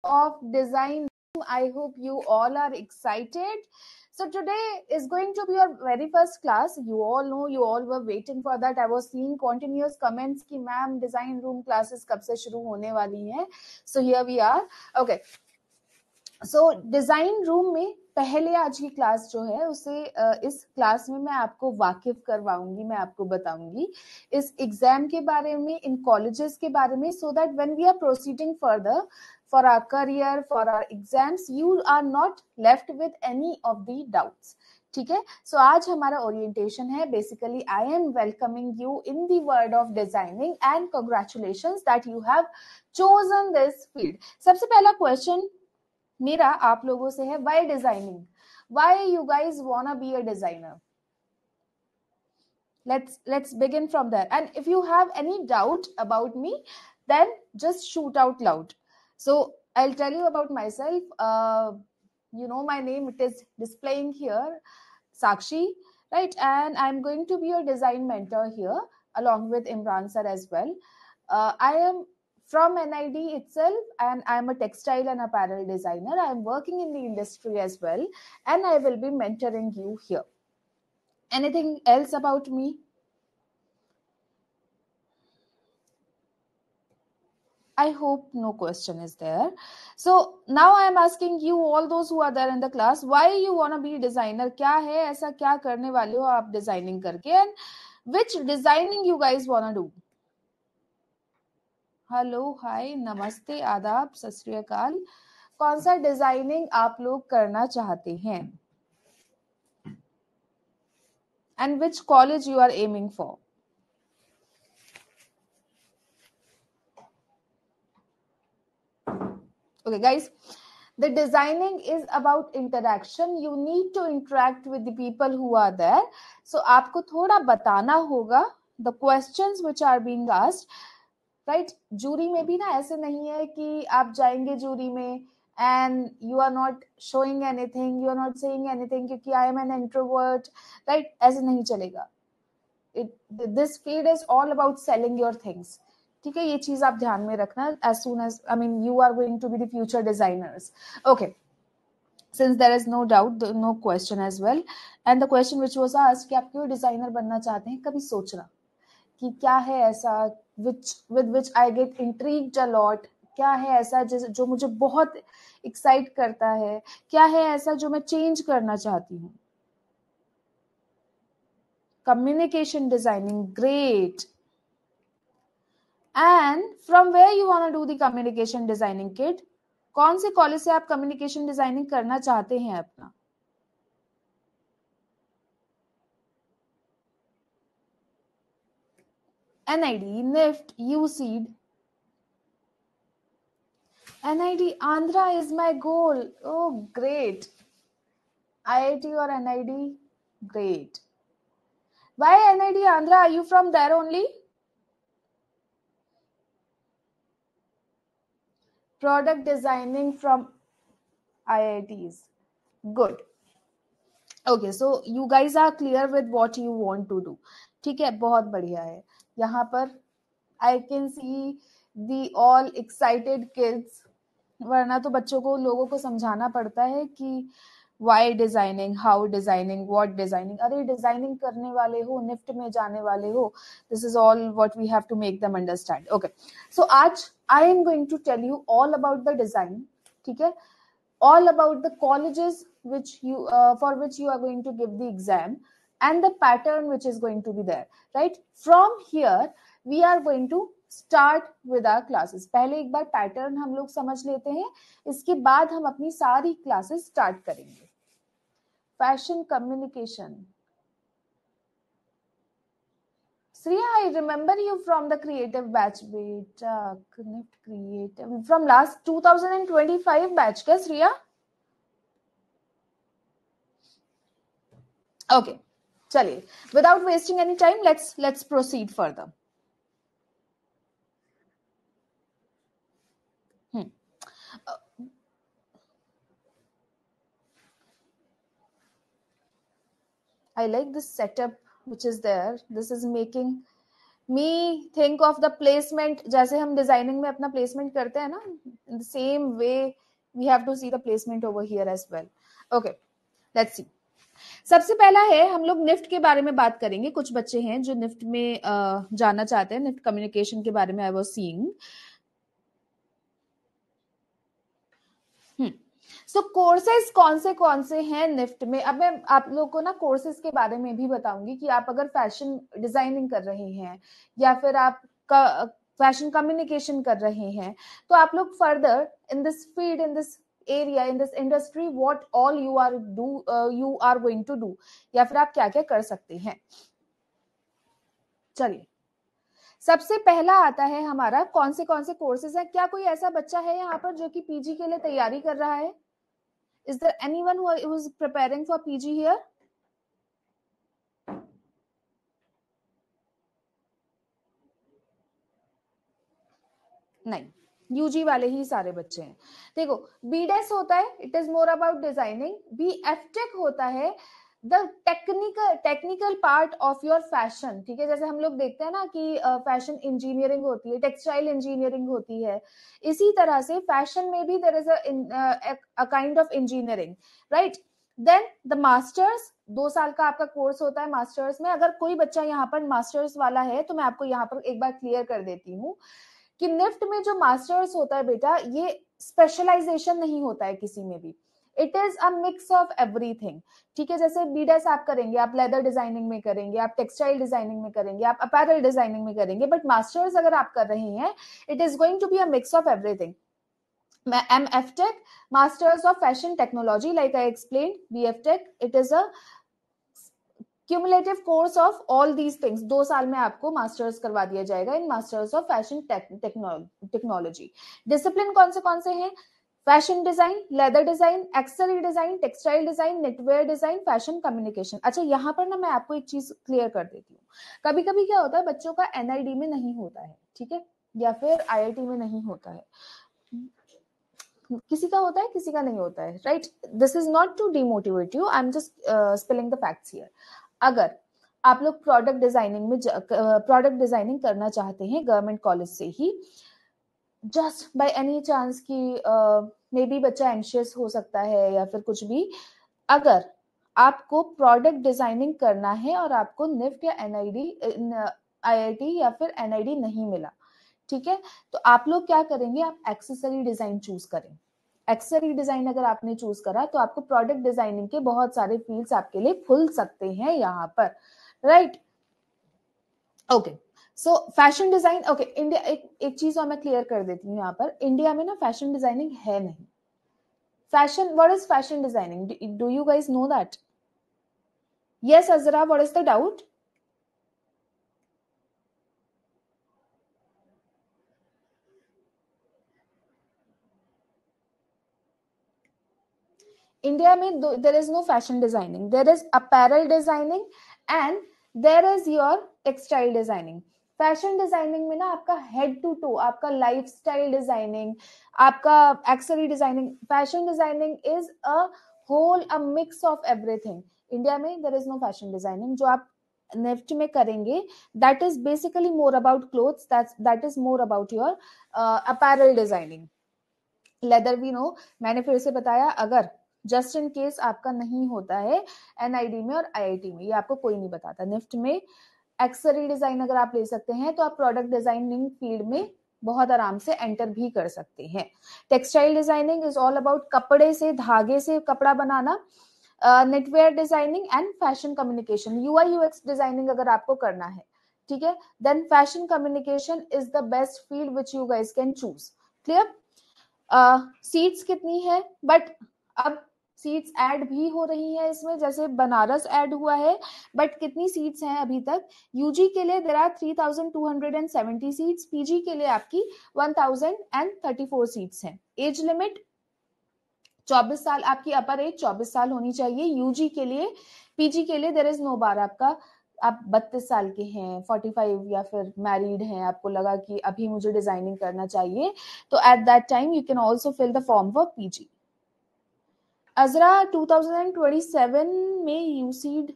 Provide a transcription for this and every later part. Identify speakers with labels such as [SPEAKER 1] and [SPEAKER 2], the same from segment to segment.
[SPEAKER 1] of design. I hope you all are excited. So today is going to be your very first class. You all know, you all were waiting for that. I was seeing continuous comments कि ma'am design room classes कब से शुरू होने वाली हैं. So here we are. Okay. So design room में पहले आज की क्लास जो है उसे इस क्लास में मैं आपको वाकिफ करवाऊंगी, मैं आपको बताऊंगी इस एग्जाम के बारे में, इन कॉलेजेस के बारे में, so that when we are proceeding further for our career, for our exams, you are not left with any of the doubts. ठीक है. So आज हमारा ओरिएंटेशन है. Basically I am welcoming you in the world of designing and congratulations that you have chosen this field. सबसे पहला question मेरा आप लोगों से है, why designing? Why you guys wanna be a designer? Let's begin from there. And if you have any doubt about me, then just shoot out loud. So I'll tell you about myself. You know my name, it is displaying here, Sakshi, right? And I'm going to be your design mentor here along with Imran sir as well. I am from NID itself, and I'm a textile and apparel designer. I'm working in the industry as well, and I will be mentoring you here. Anything else about me? I hope no question is there. So now I'm asking you, all those who are there in the class, why you want to be a designer? क्या है ऐसा, क्या करने वाले हो आप designing करके? And which designing you guys want to do? Hello, hi, नमस्ते, आदाब, सत श्री अकाल. कौन सा डिजाइनिंग आप लोग करना चाहते हैं? And which college you are aiming for? Okay guys, the designing is about interaction. You need to interact with the people who are there. So आपको थोड़ा बताना होगा the questions which are being asked, right? Jury में भी ना ऐसे नहीं है कि आप जाएंगे जूरी में and you are not showing anything, you are not saying anything क्योंकि I am an introvert, right? ऐसे नहीं चलेगा. This field is all about selling your things. ठीक है, ये चीज आप ध्यान में रखना. As soon as, I mean, you are going to be the future designers. Okay. Since there is no doubt, no question as well, and the question which was asked कि आप क्यों डिजाइनर बनना चाहते हैं, कभी सोचना कि क्या है ऐसा with which I get intrigued a lot, क्या है ऐसा जो मुझे बहुत एक्साइट करता है, क्या है ऐसा जो मैं चेंज करना चाहती हूँ. Communication designing, great. And from where you want to do the communication designing, kid? कौन से कॉलेज से आप communication designing करना चाहते हैं अपना? NID, NIFT, USEED. NID Andhra is my goal. Oh, great. IIT or NID? Great. Why NID Andhra? Are you from there only? Product designing from IITs. Good. Okay, so you guys are clear with what you want to do. ठीक है, बहुत बढ़िया है. यहाँ पर I can see the all excited kids. वरना तो बच्चों को, लोगों को समझाना पड़ता है कि why designing, how designing, what designing. अरे डिजाइनिंग करने वाले हो, निफ्ट में जाने वाले हो. This is all what we have to make them understand. Okay, so आज I am going to tell you all about the design. ठीक है, all about the colleges which you for which you are going to give the exam and the pattern which is going to be there, right? From here we are going to start with our classes. पहले एक बार pattern हम लोग समझ लेते हैं, इसके बाद हम अपनी सारी क्लासेस स्टार्ट करेंगे. Fashion communication. Sriya, I remember you from the creative batch. Beta, connect creative. From last 2025 batch, क्या Sriya? Okay, चलिए. Without wasting any time, let's proceed further. I like this setup which is there. This is making me think of the placement, जैसे हम designing में अपना placement करते हैं ना, in the same way we have to see the placement over here as well. Okay, let's see. सबसे पहला है, हम लोग निफ्ट के बारे में बात करेंगे. कुछ बच्चे हैं जो निफ्ट में जानना चाहते हैं, निफ्ट कम्युनिकेशन के बारे में. I was seeing. So courses कौन से हैं निफ्ट में. अब मैं आप लोग को ना कोर्सेज के बारे में भी बताऊंगी कि आप अगर फैशन डिजाइनिंग कर रहे हैं या फिर आप फैशन कम्युनिकेशन कर रहे हैं, तो आप लोग further in this field, in this area, in this industry, what all you are going to do, या फिर आप क्या क्या कर सकते हैं. चलिए, सबसे पहला आता है हमारा कौन से कोर्सेज हैं. क्या कोई ऐसा बच्चा है यहाँ पर जो कि पीजी के लिए तैयारी कर रहा है? Is there anyone who is preparing for PG here? नहीं, यूजी वाले ही सारे बच्चे हैं. देखो, बीडेस होता है, it is more about designing. BFTech होता है the technical part of your fashion. ठीक है, जैसे हम लोग देखते हैं ना कि फैशन इंजीनियरिंग होती है, टेक्सटाइल इंजीनियरिंग होती है, इसी तरह से फैशन में भी there is a kind of engineering, right. Then the masters, 2 साल का आपका कोर्स होता है मास्टर्स में. अगर कोई बच्चा यहाँ पर मास्टर्स वाला है तो मैं आपको यहाँ पर एक बार क्लियर कर देती हूँ कि निफ्ट में जो मास्टर्स होता है बेटा, ये स्पेशलाइजेशन नहीं होता है किसी में भी. It is a mix of everything. ठीक है, जैसे बीडेस आप करेंगे, आप लेदर डिजाइनिंग में करेंगे, आप टेक्सटाइल डिजाइनिंग में करेंगे, आप अपैरल डिजाइनिंग में करेंगे, बट मास्टर्स अगर आप कर रहे हैं, it is going to be a mix of everything. MFTech, Masters of Fashion Technology, like I explained. BFTech, it is a cumulative course of all these things. 2 साल में आपको मास्टर्स करवा दिया जाएगा in masters of fashion technology. Discipline कौन से हैं? Fashion design, leather design, accessory design, textile design, Netware design, fashion communication. अच्छा, यहाँ पर ना मैं आपको एक चीज क्लियर कर देती हूँ. कभी कभी क्या होता है, बच्चों का NID में नहीं होता है, ठीक है, या फिर IIT में नहीं होता है. किसी का होता है, किसी का नहीं होता है, right. This is not to demotivate you, I am just spelling the facts here. अगर आप लोग प्रोडक्ट डिजाइनिंग करना चाहते हैं गवर्नमेंट कॉलेज से ही, जस्ट बाय एनी चांस की मे बी बच्चा एंशियस हो सकता है या फिर कुछ भी, अगर आपको प्रोडक्ट डिजाइनिंग करना है और आपको निफ्ट या IIT या फिर NID नहीं मिला, ठीक है, तो आप लोग क्या करेंगे, आप एक्सेसरी डिजाइन चूज करें. एक्सेसरी डिजाइन अगर आपने चूज करा तो आपको प्रोडक्ट डिजाइनिंग के बहुत सारे फील्ड्स आपके लिए खुल सकते हैं यहाँ पर, राइट. ओके, सो फैशन डिजाइन, ओके, इंडिया, एक चीज और मैं क्लियर कर देती हूँ यहाँ पर. इंडिया में ना फैशन डिजाइनिंग है नहीं. Fashion, what is fashion designing? Do you guys know that? Yes Azra, what is the doubt? India में there is no fashion designing. There is apparel designing and there is your textile designing. Fashion designing में ना आपका head to toe, आपका lifestyle designing, आपका accessory designing. Fashion designing is a whole, a mix of everything. India में there is no fashion designing. जो आप NEFT में करेंगे, that is basically more about clothes, that is more about your apparel designing. Leather भी no, मैंने फिर से बताया, अगर जस्ट इन केस आपका नहीं होता है NID में और IIT में, ये आपको कोई नहीं बताता. निफ्ट में एक्सेसरी डिजाइन अगर आप ले सकते हैं तो आप प्रोडक्ट डिजाइनिंग फील्ड में बहुत आराम से एंटर भी कर सकते हैं. Textile designing is all about कपड़े से, धागे से कपड़ा बनाना. Knitwear designing and fashion communication, UI/UX designing अगर आपको करना है, ठीक है, then fashion communication is the best field which you guys can choose. Clear? Seats कितनी है, बट अब सीट्स ऐड भी हो रही है इसमें, जैसे बनारस ऐड हुआ है, बट कितनी सीट्स हैं अभी तक? यूजी के लिए देर आर 3270 सीट्स, पीजी के लिए आपकी 1034 सीट्स हैं. एज लिमिट 24 साल, आपकी अपर एज 24 साल होनी चाहिए यूजी के लिए. पीजी के लिए देर इज नो बार. आपका, आप 32 साल के हैं, 45 या फिर मैरिड हैं, आपको लगा कि अभी मुझे डिजाइनिंग करना चाहिए, तो at that time you can also fill the form for PG. Azra 2027 में यूसीड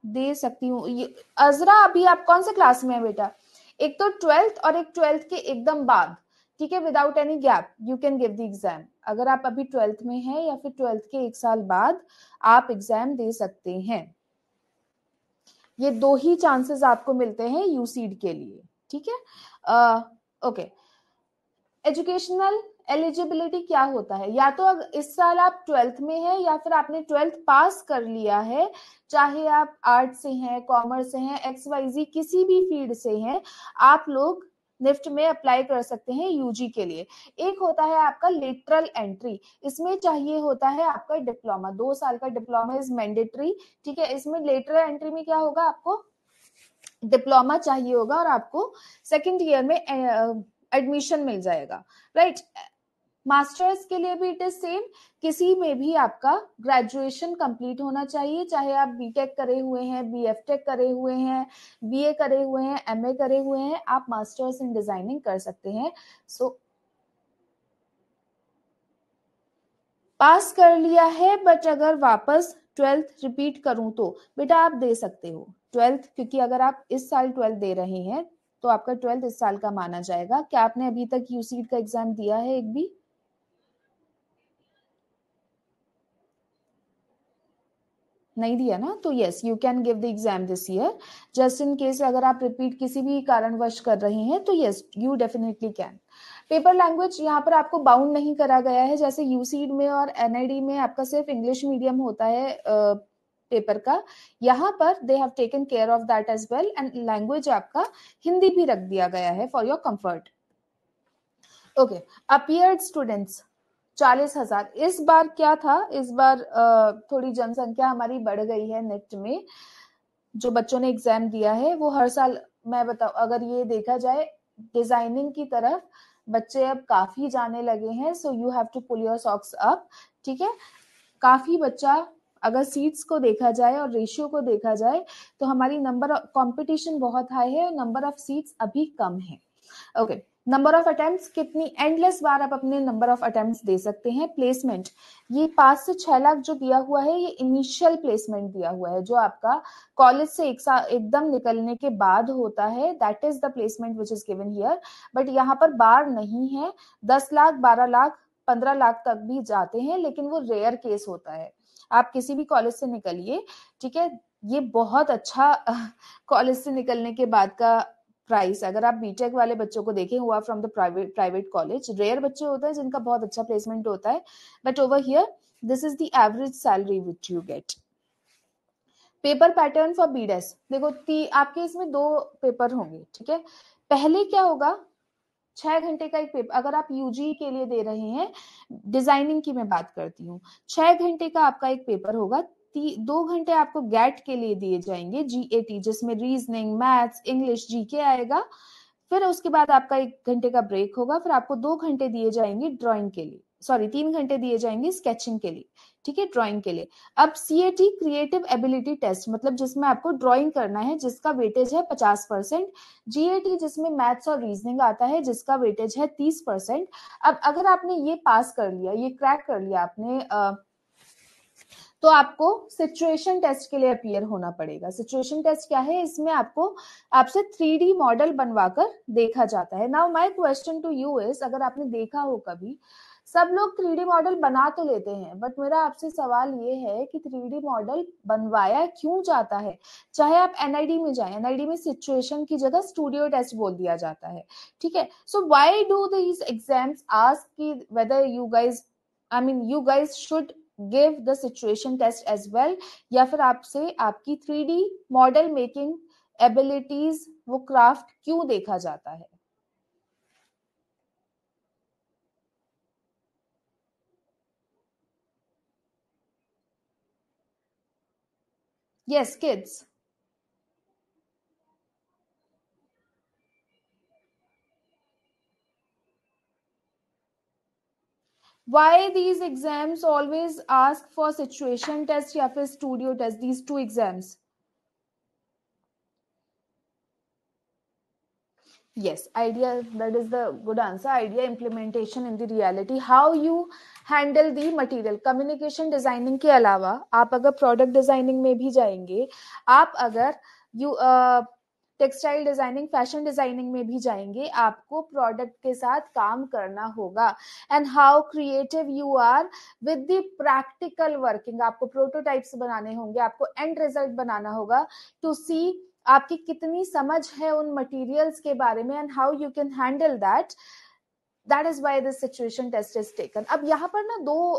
[SPEAKER 1] दे सकती हूँ। अजरा अभी आप कौन से क्लास में है बेटा? एक तो 12th और एक 12th के एकदम बाद, ठीक है, without any gap you can give the exam. अगर आप अभी 12th में हैं या फिर 12th के एक साल बाद आप एग्जाम दे सकते हैं। ये दो ही चांसेस आपको मिलते हैं यूसीड के लिए, ठीक है। ओके, एजुकेशनल एलिजिबिलिटी क्या होता है? या तो इस साल आप 12th में हैं या फिर आपने 12th पास कर लिया है, चाहे आप आर्ट से हैं, कॉमर्स से हैं, XYZ किसी भी फील्ड से हैं, आप लोग निफ्ट में अप्लाई कर सकते हैं यूजी के लिए। एक होता है आपका लेटरल एंट्री, इसमें चाहिए होता है आपका डिप्लोमा, 2 साल का डिप्लोमा इज मैंडेटरी, ठीक है। इसमें लेटरल एंट्री में क्या होगा, आपको डिप्लोमा चाहिए होगा और आपको सेकेंड ईयर में एडमिशन मिल जाएगा, राइट। मास्टर्स के लिए भी इट इज सेम, किसी में भी आपका ग्रेजुएशन कंप्लीट होना चाहिए, चाहे आप बीटेक करे हुए हैं, बीएफटेक करे हुए हैं, बीए करे हुए हैं, एमए करे हुए हैं, आप मास्टर्स इन डिजाइनिंग कर सकते हैं। सो पास कर लिया है, बट अगर वापस 12th रिपीट करूं तो बेटा आप दे सकते हो 12th, क्योंकि अगर आप इस साल 12th दे रहे हैं तो आपका 12th इस साल का माना जाएगा। क्या आपने अभी तक यूसीड का एग्जाम दिया है एक भी? नहीं दिया ना, तो yes you can give the exam this year. Just in case अगर आप रिपीट किसी भी कारणवश कर रहे हैं तो yes you definitely can. Paper language यहाँ पर आपको बाउंड नहीं करा गया है, जैसे यूसीड में और एनआईडी में आपका सिर्फ इंग्लिश मीडियम होता है पेपर का, यहाँ पर they have taken care of that as well, and language आपका हिंदी भी रख दिया गया है for your comfort. Okay, appeared students 40,000। इस बार क्या था, इस बार थोड़ी जनसंख्या हमारी बढ़ गई है नेट में, जो बच्चों ने एग्जाम दिया है वो हर साल, मैं बताऊं अगर ये देखा जाए डिजाइनिंग की तरफ बच्चे अब काफी जाने लगे हैं, so you have to pull your socks up, ठीक है। काफी बच्चा, अगर सीट्स को देखा जाए और रेशियो को देखा जाए तो हमारी नंबर कंपटीशन बहुत हाई है, नंबर ऑफ सीट्स अभी कम है। ओके, नंबर ऑफ अटेम्प्ट्स कितनी, एंडलेस बार आप अपने नंबर ऑफ अटेम्प्ट्स दे सकते हैं। प्लेसमेंट, ये 5 से 6 लाख जो दिया हुआ है ये इनिशियल प्लेसमेंट दिया हुआ है, जो आपका कॉलेज से एक साल एकदम निकलने के बाद होता है, that is the placement which is given here. But यहाँ पर बार नहीं है, 10 लाख 12 लाख 15 लाख तक भी जाते हैं, लेकिन वो रेयर केस होता है। आप किसी भी कॉलेज से निकलिए, ठीक है, ये बहुत अच्छा कॉलेज से निकलने के बाद का प्राइस। अगर आप बीटेक वाले बच्चों को देखें हुआ from the private college, rare बच्चे होते हैं जिनका बहुत अच्छा प्लेसमेंट होता है, but over here this is the average salary which you get. Paper pattern for BDes, देखो आपके इसमें 2 पेपर होंगे, ठीक है। पहले क्या होगा, 6 घंटे का एक पेपर, अगर आप यूजी के लिए दे रहे हैं, डिजाइनिंग की मैं बात करती हूँ, 6 घंटे का आपका एक पेपर होगा। 2 घंटे आपको गैट के लिए दिए जाएंगे, GAT, जिसमें रीजनिंग, मैथ्स, इंग्लिश, जीके आएगा। फिर उसके बाद आपका 1 घंटे का ब्रेक होगा, फिर आपको 2 घंटे दिए जाएंगे ड्राइंग के लिए, सॉरी 3 घंटे दिए जाएंगे स्केचिंग के लिए, ठीक है, ड्राइंग के लिए। अब CAT क्रिएटिव एबिलिटी टेस्ट, मतलब जिसमें आपको ड्राइंग करना है, जिसका वेटेज है 50%। GAT जिसमें मैथ्स और रीजनिंग आता है, जिसका वेटेज है 30%। अब अगर आपने ये पास कर लिया, ये क्रैक कर लिया आपने, तो आपको सिचुएशन टेस्ट के लिए अपीयर होना पड़ेगा। सिचुएशन टेस्ट क्या है, इसमें आपको आपसे 3D मॉडल बनवाकर देखा जाता है। Now my question to you is, अगर आपने देखा हो कभी, सब लोग 3D मॉडल बना तो लेते हैं, बट मेरा आपसे सवाल ये है कि 3D मॉडल बनवाया क्यों जाता है? चाहे आप एनआईडी में जाएं, एनआईडी में सिचुएशन की जगह स्टूडियो टेस्ट बोल दिया जाता है, ठीक है। So why do these exams ask कि whether you guys, I mean you guys should give the situation test as well, या फिर आपसे आपकी 3D मॉडल मेकिंग एबिलिटीज, वो क्राफ्ट क्यों देखा जाता है? Yes, kids. Why these exams always ask for situation test या फिर studio test, these 2 exams? Yes, idea, that is the good answer. Idea implementation in the reality. How you handle the material. Communication designing के अलावा आप अगर product designing में भी जाएंगे, आप अगर you textile designing, fashion designing में भी जाएंगे, आपको प्रोडक्ट के साथ काम करना होगा. And how creative you are with the practical working. आपको प्रोटोटाइप्स बनाने होंगे, आपको एंड रिजल्ट बनाना होगा टू सी आपकी कितनी समझ है उन मटेरियल्स के बारे में and how you can handle that. That is why this situation test is taken. अब यहाँ पर ना दो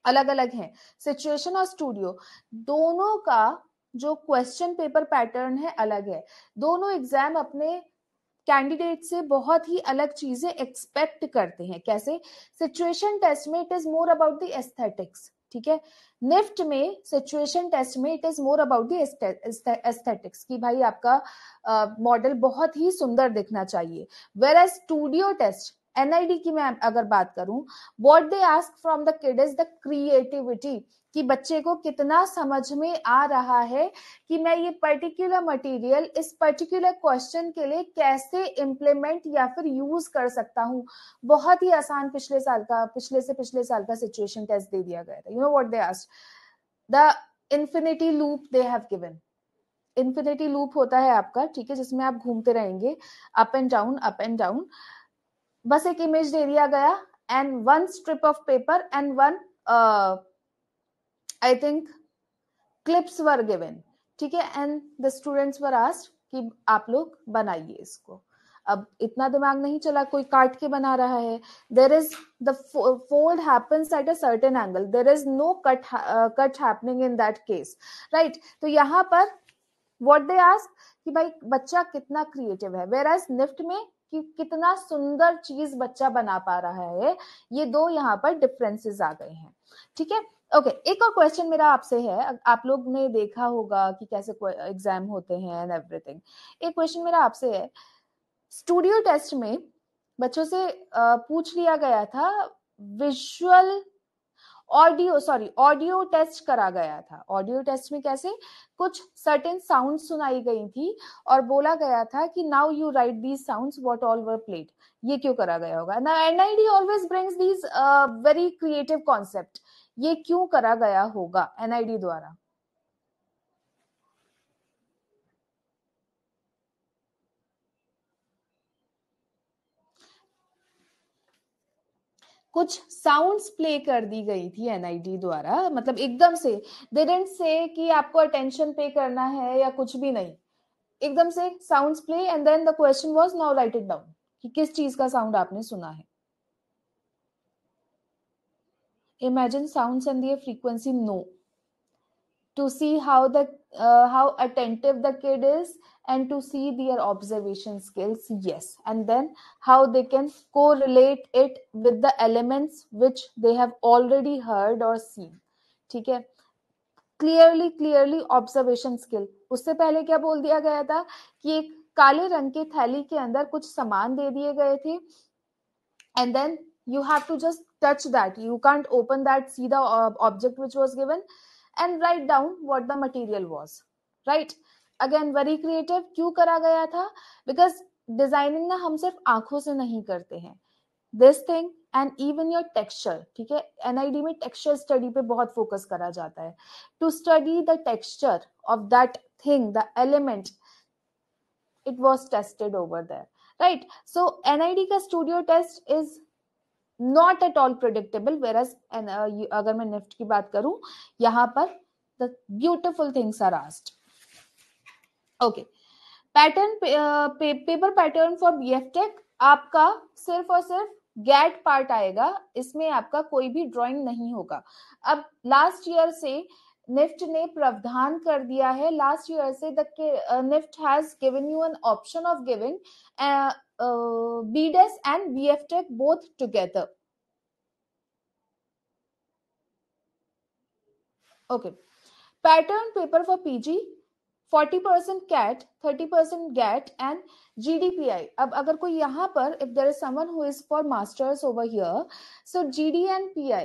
[SPEAKER 1] अलग अलग हैं, सिचुएशन और स्टूडियो. दोनों का जो क्वेश्चन पेपर पैटर्न है अलग है. दोनों एग्जाम अपने कैंडिडेट से बहुत ही अलग चीजें एक्सपेक्ट करते हैं. कैसे? सिचुएशन टेस्ट में it is more about the aesthetics, ठीक है. निफ्ट में सिचुएशन टेस्ट में it is more about the aesthetics कि भाई आपका मॉडल बहुत ही सुंदर दिखना चाहिए. Whereas studio test, NID की मैं अगर बात करूं, what they ask from the kid is the creativity, कि बच्चे को कितना समझ में आ रहा है कि मैं ये पर्टिकुलर मटेरियल इस पर्टिकुलर क्वेश्चन के लिए कैसे इम्प्लीमेंट या फिर यूज कर सकता हूं. बहुत ही आसान पिछले से पिछले साल का सिचुएशन टेस्ट दे दिया गया था. You know what they asked? The infinity loop they have given. Infinity loop होता है आपका, ठीक है, जिसमें आप घूमते रहेंगे up and down up and down. बस एक इमेज दे दिया गया and one strip of paper and one I think clips were given, ठीक है, and the students were asked कि आप लोग बनाइए इसको. अब इतना दिमाग नहीं चला, कोई काट के बना रहा है. There is the fold happens at a certain angle. There is no cut happening in that case, right? तो यहाँ पर what they ask कि भाई बच्चा कितना क्रिएटिव है. Whereas निफ्ट में कि कितना सुंदर चीज बच्चा बना पा रहा है. ये दो यहाँ पर डिफरेंसेस आ गए हैं, ठीक है. ओके, एक और क्वेश्चन मेरा आपसे है. आप लोग ने देखा होगा कि कैसे एग्जाम होते हैं एंड एवरीथिंग. एक क्वेश्चन मेरा आपसे है, स्टूडियो टेस्ट में बच्चों से पूछ लिया गया था विजुअल ऑडियो टेस्ट करा गया था. ऑडियो टेस्ट में कैसे? कुछ सर्टेन साउंड सुनाई गई थी और बोला गया था कि now you right these sounds what all were played. ये क्यों करा गया होगा? ना NID always brings these very creative concept. ये क्यों करा गया होगा एनआईडी द्वारा? कुछ साउंड्स प्ले कर दी गई थी एनआईडी द्वारा, मतलब एकदम से दे डिडंट से कि आपको अटेंशन पे करना है या कुछ भी नहीं. एकदम से sounds play and then the question was now write it down कि किस चीज का साउंड आपने सुना है. Imagine sounds and their frequency, no. To see how attentive the kid is and to see their observation skills, yes. And then how they can correlate it with the elements which they have already heard or seen, ठीक है. Clearly observation skill. उससे पहले क्या बोल दिया गया था कि एक काले रंग के थैली के अंदर कुछ सामान दे दिए गए थे and then you have to just touch that. You can't open that, see the object which was given and write down what the material was, right? Again very creative. क्यों करा गया था? Because डिजाइनिंग ना हम सिर्फ आंखों से नहीं करते हैं. This thing and even your texture, ठीक है, एनआईडी में टेक्सचर स्टडी पे बहुत फोकस करा जाता है. To study the texture of that thing, the element, it was tested over there, right? So NID का studio test is not at all predictable, whereas अगर मैं निफ्ट की बात करूं, यहां पर the beautiful things are asked. Okay, pattern paper pattern for BFTech आपका सिर्फ और सिर्फ गैट पार्ट आएगा, इसमें आपका कोई भी ड्राइंग नहीं होगा. अब लास्ट ईयर से निफ्ट ने प्रावधान कर दिया है. लास्ट ईयर से NIFT has given you an option of giving BDES and BFTech both together. Okay, pattern paper for PG 40% CAT, 30% GAT and GDPI. अब अगर कोई यहाँ पर if there is someone who is for masters over here, so GD and PI,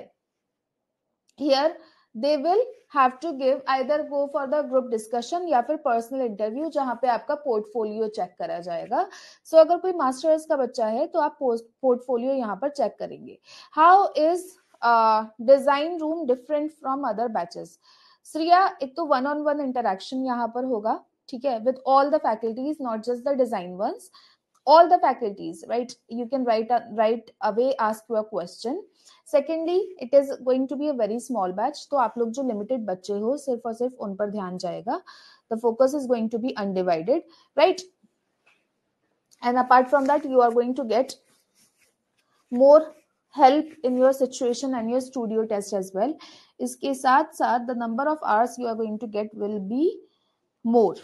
[SPEAKER 1] here they will have to give either go for the group discussion या फिर personal interview जहां पे आपका पोर्टफोलियो चेक करा जाएगा. सो अगर कोई मास्टर्स का बच्चा है तो आप पोर्टफोलियो यहाँ पर चेक करेंगे. How is design room different from other batches? Shriya, एक तो वन ऑन वन इंटरेक्शन यहाँ पर होगा, ठीक है, with all the faculties, not just the design ones, all the faculties, right? You can right away ask your question. Secondly, it is going to be a very small batch, तो आप लोग जो limited बच्चे हो सिर्फ और सिर्फ उन पर ध्यान जाएगा. The focus is going to be undivided, right? And apart from that, you are going to get more help in your situation and your studio test as well. इसके साथ साथ the number of hours you are going to get will be more.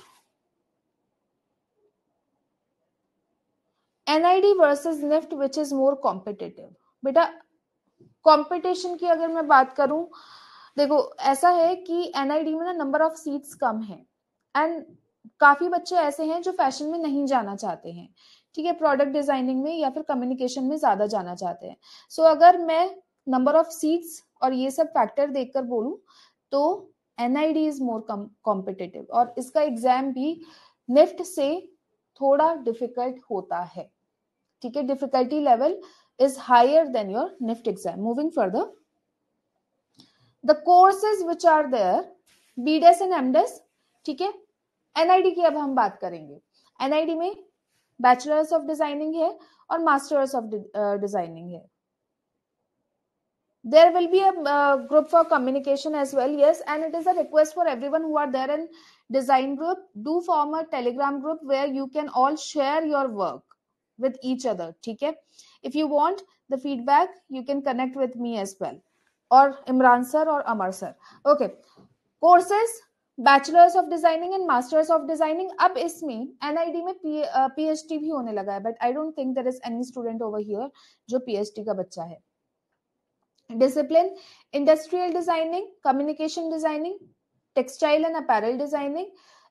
[SPEAKER 1] NID versus NIFT, which is more competitive? बेटा competition की अगर मैं बात करूं, देखो ऐसा है कि NID में ना नंबर ऑफ सीट्स कम है एंड काफी बच्चे ऐसे हैं जो फैशन में नहीं जाना चाहते हैं, ठीक है, प्रोडक्ट डिजाइनिंग में या फिर कम्युनिकेशन में ज्यादा जाना चाहते हैं. सो अगर मैं नंबर ऑफ सीट्स और ये सब फैक्टर देखकर बोलूं तो NID इज मोर कॉम्पिटिटिव और इसका एग्जाम भी निफ्ट से थोड़ा डिफिकल्ट होता है, ठीक है. Difficulty level is higher than your NIFT exam. Moving further, the courses which are there, BDES and MDES, ठीक है. NID की अब हम बात करेंगे. NID में बैचलर्स ऑफ डिजाइनिंग है और मास्टर्स ऑफ डिजाइनिंग है. There will be a group for communication as well, yes, and it is a request for everyone who are there in design group, do form a Telegram group where you can all share your work with each other, ठीक है. If you want the feedback, you can connect with me as well, or Imran sir or Amar sir. Okay, courses, bachelors of designing and masters of designing. अब इसमें NID में PhD भी होने लगा है, but I don't think there is any student over here जो PhD का बच्चा है. Discipline, industrial designing, communication designing, textile and apparel designing,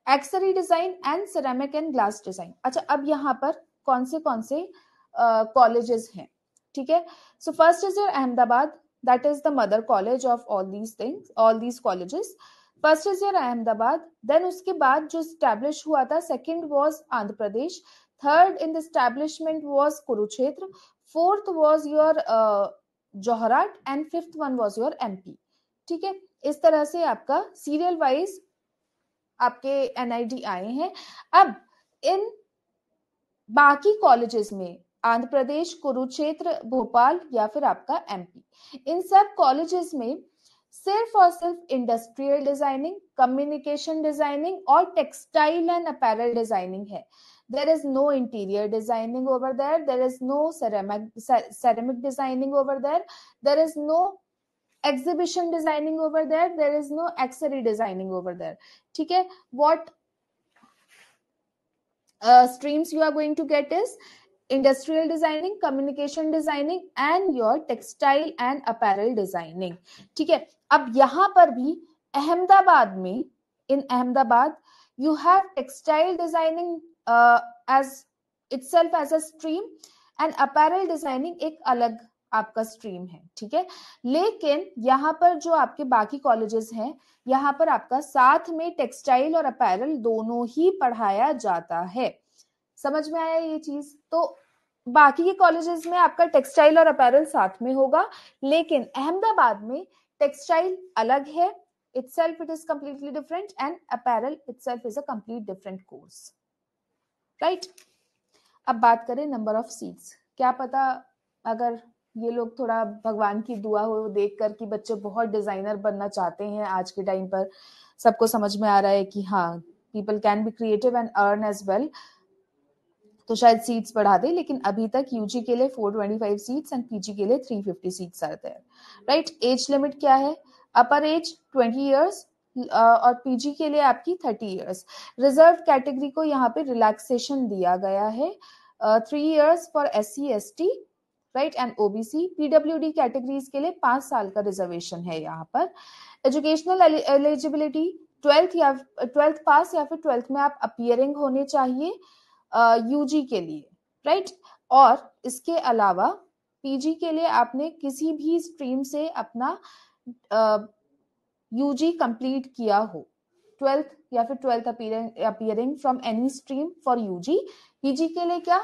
[SPEAKER 1] accessory design and ceramic and glass design. अच्छा, अब यहाँ पर कौन से कॉलेजेस हैं, ठीक है. So first is your Ahmedabad, that is the mother college of all these things, all these colleges. First is your Ahmedabad, then उसके बाद जो स्टैब्लिश हुआ था, second was Andhra Pradesh, third in the establishment was Kurukshetra, fourth was your Jorhat and fifth one was your MP, ठीक है. इस तरह से आपका सीरियल वाइज आपके NID आए हैं. अब इन बाकी कॉलेजेस में आंध्र प्रदेश, कुरुक्षेत्र, भोपाल या फिर आपका MP, इन सब कॉलेजेस में सिर्फ और सिर्फ इंडस्ट्रियल डिजाइनिंग, कम्युनिकेशन डिजाइनिंग और टेक्सटाइल एंड अपैरल डिजाइनिंग है. There is no interior designing over there. There is no ceramic designing over there. There is no exhibition designing over there. There is no accessory designing over there. ठीक है. What streams you are going to get is industrial designing, communication designing and your textile and apparel designing. ठीक है. अब यहाँ पर भी अहमदाबाद में, in Ahmedabad you have textile designing as itself as a stream and apparel designing एक अलग आपका स्ट्रीम है, ठीक है. लेकिन यहाँ पर जो आपके बाकी कॉलेजेस हैं, यहाँ पर आपका साथ में टेक्सटाइल और अपैरल दोनों ही पढ़ाया जाता है. समझ में आया ये चीज? तो बाकी के कॉलेजेस में आपका टेक्सटाइल और अपैरल साथ में होगा, लेकिन अहमदाबाद में टेक्सटाइल अलग है, itself it is completely different and apparel itself is a complete different course, right? अब बात करें नंबर ऑफ सीट्स. क्या पता अगर ये लोग थोड़ा भगवान की दुआ हो देखकर कि बच्चे बहुत डिजाइनर बनना चाहते हैं, आज के टाइम पर सबको समझ में आ रहा है कि हाँ, people can be creative and earn as well, तो शायद सीट्स बढ़ा दे. लेकिन अभी तक यूजी के लिए 425 सीट्स एंड पीजी के लिए 350 seats are there, right. Age limit क्या है? अपर एज 20 इयर्स और पीजी के लिए आपकी 30 इयर्स. रिजर्व कैटेगरी को यहाँ पे रिलैक्सेशन दिया गया है, 3 years for SC ST, right, and OBC. PWD categories के लिए 5 साल का रिजर्वेशन है यहाँ पर. एजुकेशनल एलिजिबिलिटी 12th पास या फिर 12th में आप अपीयरिंग होने चाहिए यूजी के लिए, राइट. और इसके अलावा पीजी के लिए आपने किसी भी स्ट्रीम से अपना यूजी कंप्लीट किया हो, 12th या फिर 12th appearing from any stream for UG. PG के लिए क्या,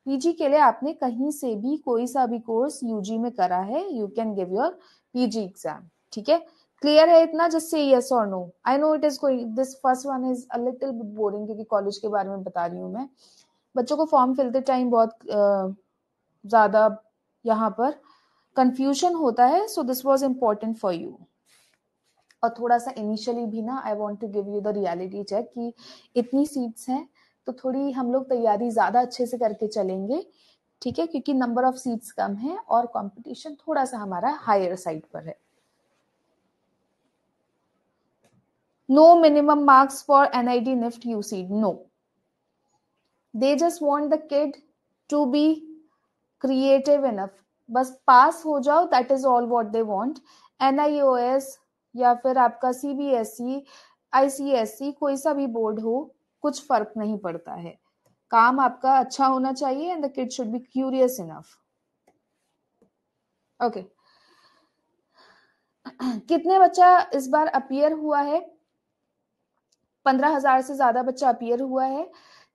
[SPEAKER 1] पीजी के लिए आपने कहीं से भी कोई सा भी कोर्स यूजी में करा है, you can give your PG exam. ठीक है, क्लियर है इतना? जस्ट से यस और no. I know it is going, this first one is a little bit boring क्योंकि कॉलेज के बारे में बता रही हूँ मैं। बच्चों को फॉर्म फिलते टाइम बहुत ज्यादा यहाँ पर कंफ्यूजन होता है, so this was important for you. और थोड़ा सा इनिशियली भी ना I want to give you the reality check कि इतनी सीट्स हैं तो थोड़ी हम लोग तैयारी ज्यादा अच्छे से करके चलेंगे। ठीक है, क्योंकि नंबर ऑफ सीट्स कम है और कंपटीशन थोड़ा सा हमारा हायर साइड पर है। No minimum marks for NID NIFT UCEED, no, they just want the kid to be creative enough, बस पास हो जाओ, that is all what they want. NIOS या फिर आपका सीबीएसई, आईसीएसई, कोई सा भी बोर्ड हो, कुछ फर्क नहीं पड़ता है, काम आपका अच्छा होना चाहिए and the kid should be curious enough. Okay, कितने बच्चा इस बार अपीयर हुआ है? 15,000 से ज्यादा बच्चा अपीयर हुआ है,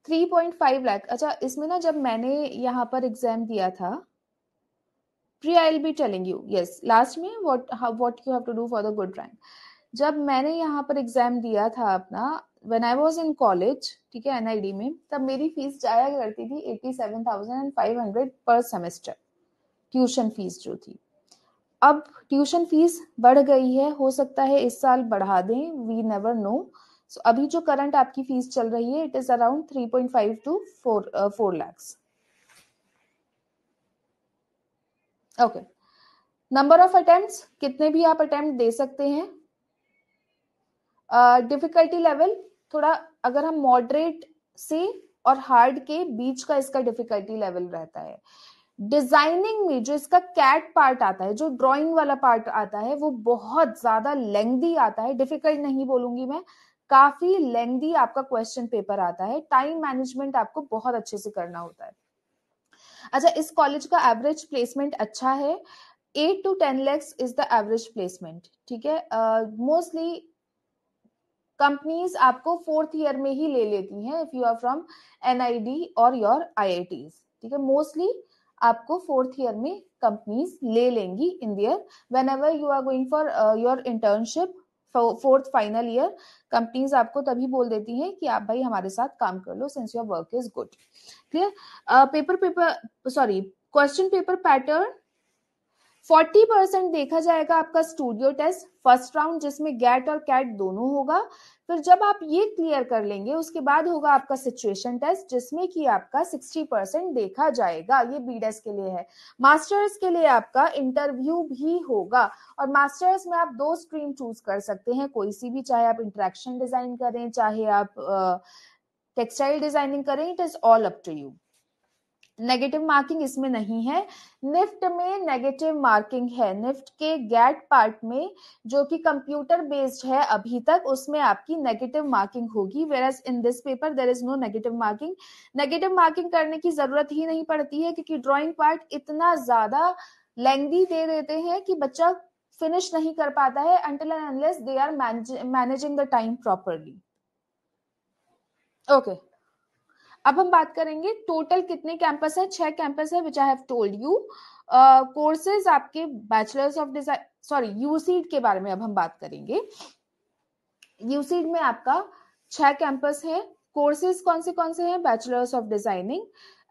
[SPEAKER 1] 3.5 लाख। अच्छा, इसमें ना जब मैंने यहाँ पर एग्जाम दिया था, pre I will be telling you, yes last में what you have to do for the good rank. जब मैंने यहाँ पर एग्जाम दिया था अपना, when I was in college, ठीक है, एनआईडी में, तब मेरी फीस जाया करती थी 87,500 पर सेमेस्टर, ट्यूशन फीस जो थी। अब ट्यूशन फीस बढ़ गई है, हो सकता है इस साल बढ़ा दें, वी नेवर नो। सो अभी जो करंट आपकी फीस चल रही है, it is around 3.5 to 4 lakhs। Okay, number of attempts, कितने भी आप अटेम्प्ट दे सकते हैं। डिफिकल्टी लेवल थोड़ा, अगर हम मॉडरेट से और हार्ड के बीच का इसका डिफिकल्टी लेवल रहता है। डिजाइनिंग में जो इसका कैट पार्ट आता है, जो ड्राइंग वाला पार्ट आता है, वो बहुत ज्यादा लेंथी आता है, डिफिकल्ट नहीं बोलूंगी मैं, काफी लेंथी आपका क्वेश्चन पेपर आता है, टाइम मैनेजमेंट आपको बहुत अच्छे से करना होता है। अच्छा, इस कॉलेज का एवरेज प्लेसमेंट अच्छा है, 8 to 10 lakhs is the average placement. ठीक है, मोस्टली कंपनीज आपको 4th ईयर में ही ले लेती हैं if you are from NID और योर आईआईटीज। ठीक है, मोस्टली आपको 4th ईयर में कंपनीज ले लेंगी in there, whenever you are going for your internship 4th final year, companies आपको तभी बोल देती हैं कि आप भाई हमारे साथ काम कर लो, since your work is good. Clear? Sorry, question paper pattern 40% देखा जाएगा आपका स्टूडियो टेस्ट फर्स्ट राउंड, जिसमें गैट और कैट दोनों होगा। फिर जब आप ये क्लियर कर लेंगे, उसके बाद होगा आपका सिचुएशन टेस्ट, जिसमें कि आपका 60% देखा जाएगा, ये बीडेस के लिए है। मास्टर्स के लिए आपका इंटरव्यू भी होगा, और मास्टर्स में आप 2 स्ट्रीम चूज कर सकते हैं, कोई सी भी, चाहे आप इंटरेक्शन डिजाइन करें, चाहे आप टेक्सटाइल डिजाइनिंग करें, it is all up to you. Negative marking इसमें नहीं है, निफ्ट में नेगेटिव मार्किंग है, निफ्ट के गैट पार्ट में जो कि कंप्यूटर बेस्ड है अभी तक, उसमें आपकी नेगेटिव मार्किंग होगी, whereas in this paper there is no negative marking. Negative marking करने की जरूरत ही नहीं पड़ती है, क्योंकि ड्राइंग पार्ट इतना ज्यादा लेंथी दे देते हैं कि बच्चा फिनिश नहीं कर पाता है until and unless they are managing the time properly। Okay, अब हम बात करेंगे टोटल कितने कैंपस है। 6 कैंपस है, which I have told you. Courses आपके bachelors of design, sorry UCEED के बारे में अब हम बात करेंगे। यूसीड में आपका 6 कैंपस है। कोर्सेज कौन से हैं? Bachelors of designing